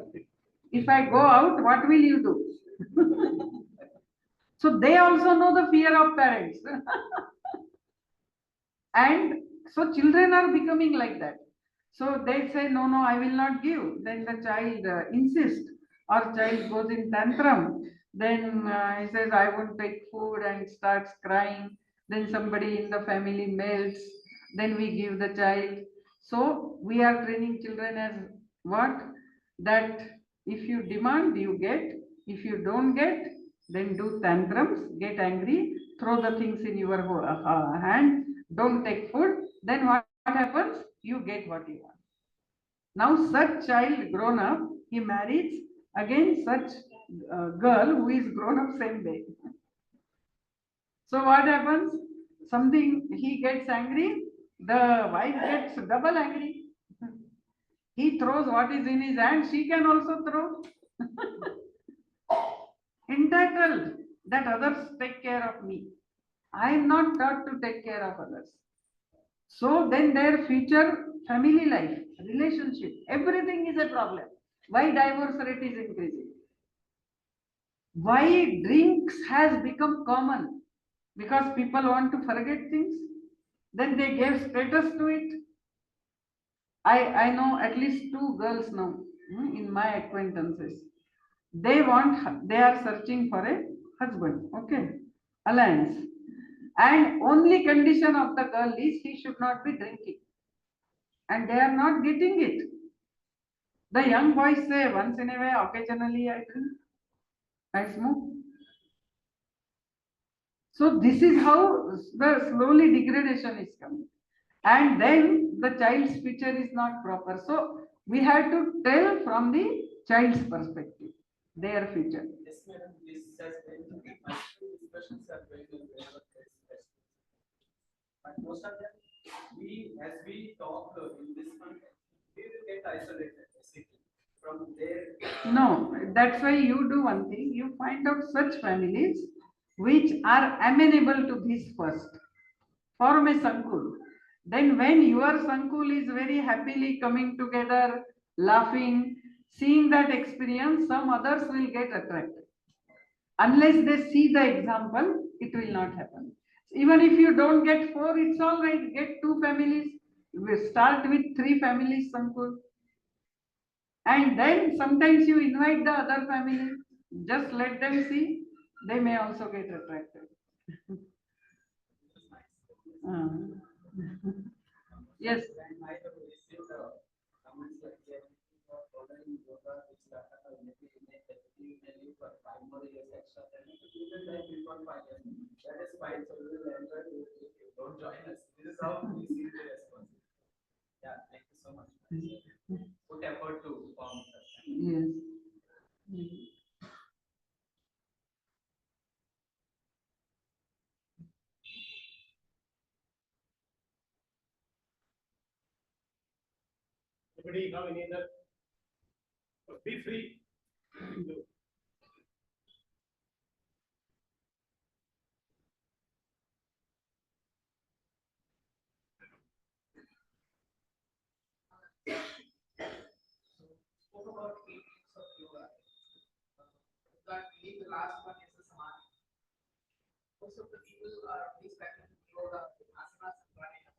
If I go out, what will you do? So they also know the fear of parents. And so children are becoming like that. So they say, no, I will not give. Then the child insists, or child goes in tantrum. Then he says, I won't take food, and starts crying. Then somebody in the family melts. Then we give the child. So we are training children as what? That if you demand, you get. If you don't get, then do tantrums, get angry, throw the things in your hand, don't take food. Then what happens? You get what you want. Now such child grown up, he marries again such girl who is grown up same day. So what happens? Something, he gets angry, the wife gets double angry. He throws what is in his hand, she can also throw. Entitled that others take care of me. I am not taught to take care of others. So then their future family life, relationship, everything is a problem. Why divorce rate is increasing? Why drinks has become common? Because people want to forget things. Then they gave status to it. I know at least 2 girls now in my acquaintances. They are searching for a husband, okay, alliance. And only condition of the girl is he should not be drinking. And they are not getting it. The young boys say, once in a while, occasionally I drink, I smoke. So this is how the slowly degradation is coming. And then the child's future is not proper. So we have to tell from the child's perspective, their future. Yes, madam, this has been multiple discussions are going on wherever there is special. But most of them, as we talk in this context, we will get isolated basically from there. No, that's why you do one thing, you find out such families which are amenable to this first. Form a Sankul. Then when your Sankul is very happily coming together, laughing, seeing that experience, some others will get attracted. Unless they see the example, it will not happen. Even if you don't get 4, it's all right. Get 2 families. We start with 3 families, Sankul. And then sometimes you invite the other family. Just let them see. They may also get attracted. Yes. And I have received comments like that you are following yoga, which maybe may for 5 more years extra. Then even like before 5 years, that is fine. So we will enjoy it if you don't join us. This is how we see the response. Yeah, thank you so much. Put effort to form such. Yes. Anybody have any other? Be free. Spoke about 8 weeks of yoga. That maybe the last one is the samadhi. Most of the people are please practicing yoga, asanas and pranayama.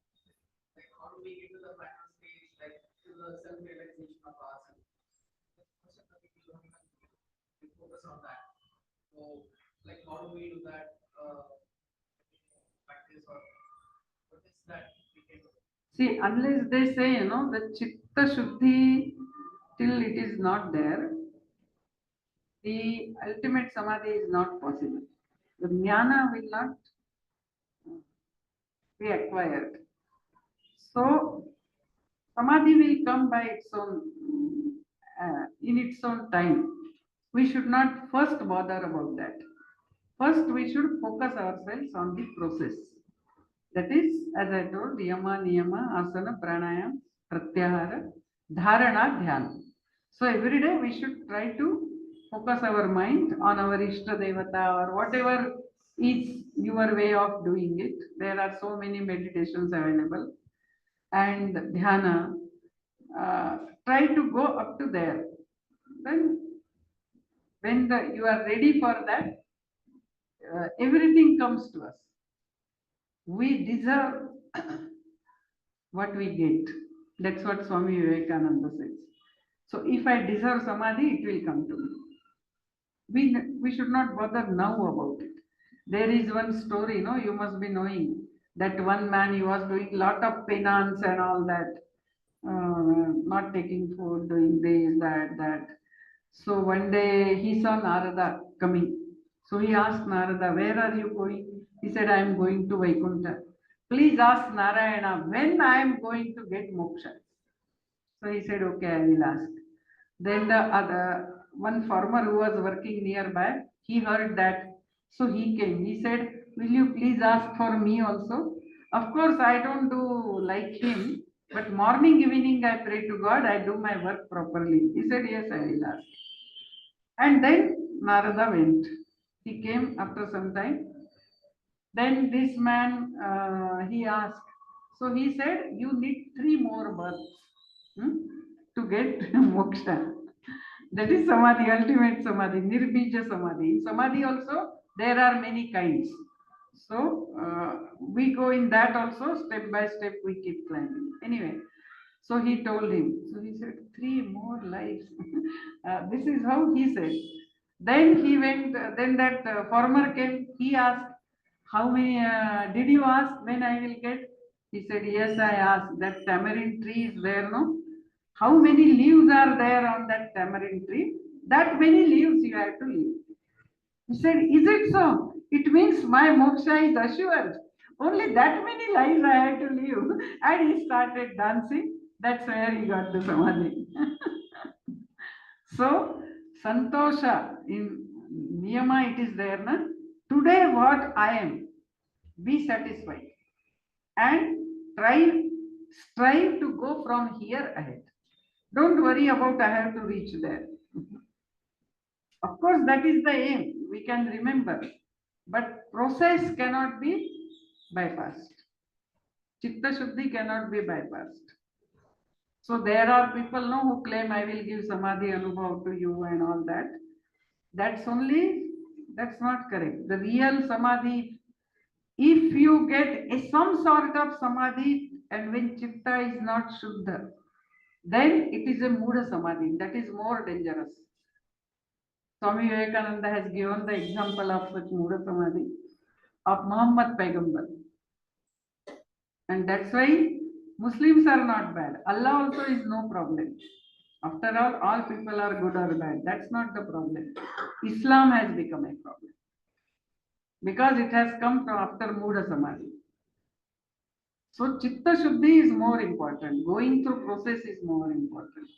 Like how do we get to the final stage, like to the self-realization of ourselves? Most of the people don't even focus on that. So, like how do we do that practice or what is that we can do? See, unless they say, the Chitta Shuddhi, till it is not there, the ultimate Samadhi is not possible. The Jnana will not be acquired. So, Samadhi will come by its own, in its own time. We should not first bother about that. First, we should focus ourselves on the process. That is, as I told, yama, niyama, asana, pranayam, pratyahara, dharana, dhyana. So every day we should try to focus our mind on our Ishta Devata or whatever is your way of doing it. There are so many meditations available. And dhyana, try to go up to there. Then when you are ready for that, everything comes to us. We deserve what we get. That's what Swami Vivekananda says. So if I deserve Samadhi, it will come to me. We should not bother now about it. There is one story, you must be knowing that one man, he was doing lot of penance and all that, not taking food, doing this, that. So one day he saw Narada coming. So he asked Narada, where are you going? He said, I am going to Vaikuntha. Please ask Narayana when I am going to get moksha. So he said, okay, I will ask. Then the other one farmer who was working nearby, he heard that. So he came. He said, will you please ask for me also? Of course, I don't do like him, but morning, evening, I pray to God, I do my work properly. He said, yes, I will ask. And then Narada went. He came after some time. Then this man, he asked. So he said, you need 3 more births to get moksha. That is Samadhi, ultimate Samadhi, Nirbija Samadhi. In Samadhi also, there are many kinds. So we go in that also, step by step, we keep climbing. Anyway, so he told him. So he said, 3 more lives. This is how he said. Then he went, then that farmer came, he asked, how many, did you ask when I will get? He said, yes, I asked. That tamarind tree is there, no? How many leaves are there on that tamarind tree? That many leaves you have to leave. He said, is it so? It means my moksha is assured. Only that many lives I had to leave. And he started dancing. That's where he got the samadhi. So, santosha, in niyama it is there. Na? Today what I am, be satisfied. And strive to go from here ahead. Don't worry about I have to reach there. Of course, that is the aim. We can remember. But process cannot be bypassed. Chitta Shuddhi cannot be bypassed. So there are people no, who claim I will give Samadhi Anubhav to you and all that. That's not correct. The real Samadhi, if you get some sort of Samadhi and when Chitta is not Shuddha, then it is a Muda Samadhi. That is more dangerous. Swami Vivekananda has given the example of such Muda Samadhi of Muhammad Paigambar. And that's why Muslims are not bad. Allah also is no problem. After all people are good or bad. That's not the problem. Islam has become a problem. Because it has come from after Muda Samadhi. So Chitta Shuddhi is more important. Going through process is more important.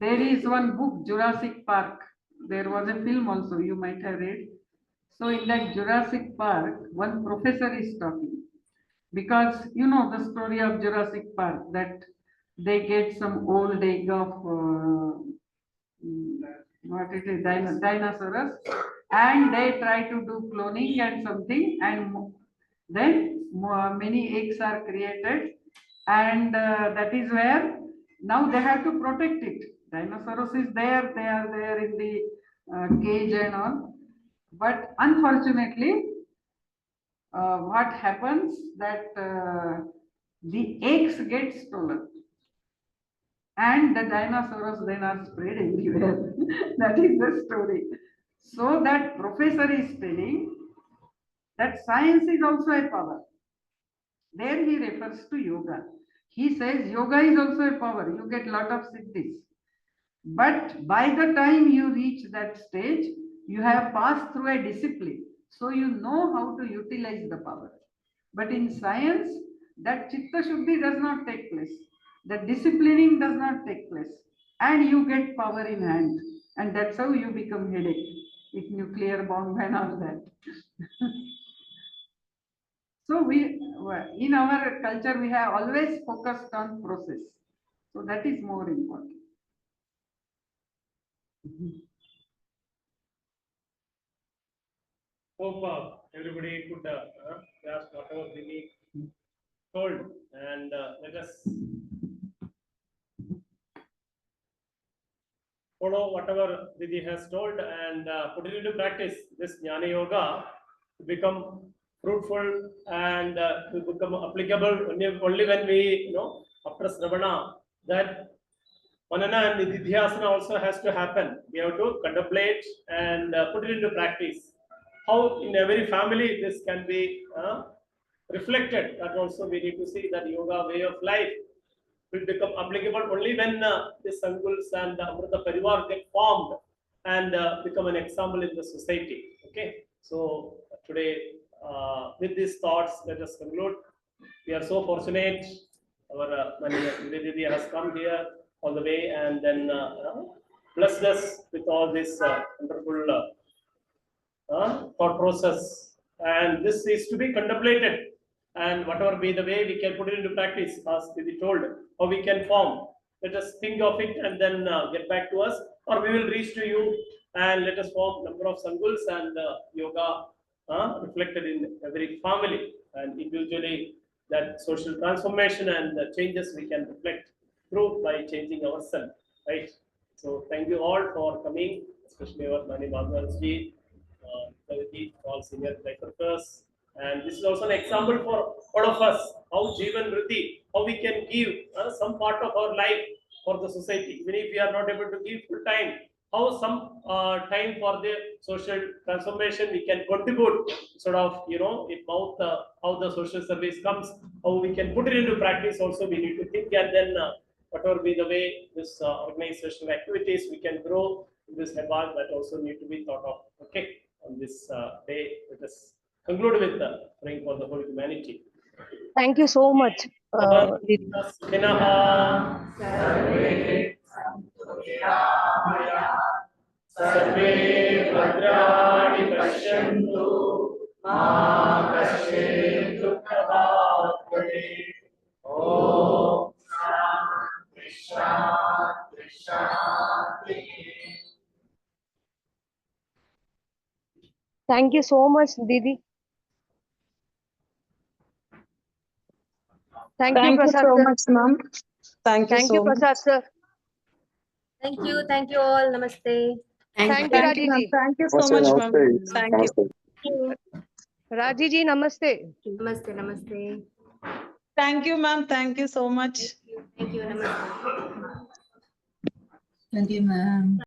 There is one book, Jurassic Park. There was a film also, you might have read. So in that Jurassic Park, one professor is talking. Because you know the story of Jurassic Park, that they get some old egg of dinosaurs, and they try to do cloning and something, and then many eggs are created, and that is where now they have to protect it. Dinosaurs is there, they are there in the cage and all, but unfortunately, what happens that the eggs get stolen and the dinosaurs then are spread everywhere. That is the story. So that professor is telling that science is also a power. There he refers to yoga. He says yoga is also a power. You get lot of siddhis. But by the time you reach that stage, you have passed through a discipline. So you know how to utilize the power. But in science, that Chitta Shuddhi does not take place. The disciplining does not take place. And you get power in hand. And that's how you become headache with nuclear bomb and all that. So we, in our culture, we have always focused on process. So that is more important. Hope everybody could grasp whatever Didi told, and let us follow whatever Didi has told and put it into practice. This Jnana Yoga to become fruitful and to become applicable only when we, after Sravana, that Manana and Nididhyasana also has to happen. We have to contemplate and put it into practice. How in every family this can be reflected, that also we need to see that yoga way of life will become applicable only when the Sanguls and the Amrita Parivar get formed and become an example in the society. Okay, so today with these thoughts, let us conclude. We are so fortunate. Our Nivedita has come here all the way and then blessed us with all this wonderful thought process, and this is to be contemplated, and whatever be the way we can put it into practice, as Didi told, how we can form. Let us think of it and then get back to us, or we will reach to you and let us form number of sanguls and yoga reflected in every family, and individually that social transformation and the changes we can reflect through by changing ourselves, right? So thank you all for coming, especially our Mani Bhagwanji, all senior directors, and this is also an example for all of us how Jeevanvratis, how we can give some part of our life for the society, even if we are not able to give full time. How some time for the social transformation we can contribute, sort of about how the social service comes, how we can put it into practice. Also, we need to think and then whatever be the way this organizational activities we can grow in this Hebal, that also need to be thought of. Okay, on this day, let us conclude with praying for the whole humanity. Thank you so much. Didi. सर्वे भद्राणि पश्यन्तु मा कश्चित् दुःखभाग् भवेत्। ॐ शान्ति शान्ति शान्तिः। Thank you so much, Didi. Thank you, Prasad so sir. much, ma'am. Thank you Thank so you, much. Prasad sir. Thank you all. Namaste. Thank you, Thank you, Raji ma'am. ji. Thank you so much, ma'am. Thank you. Raji ji, namaste. Namaste. Namaste. Thank you, ma'am. Thank you so much. Thank you. Namaste. Thank you, ma'am.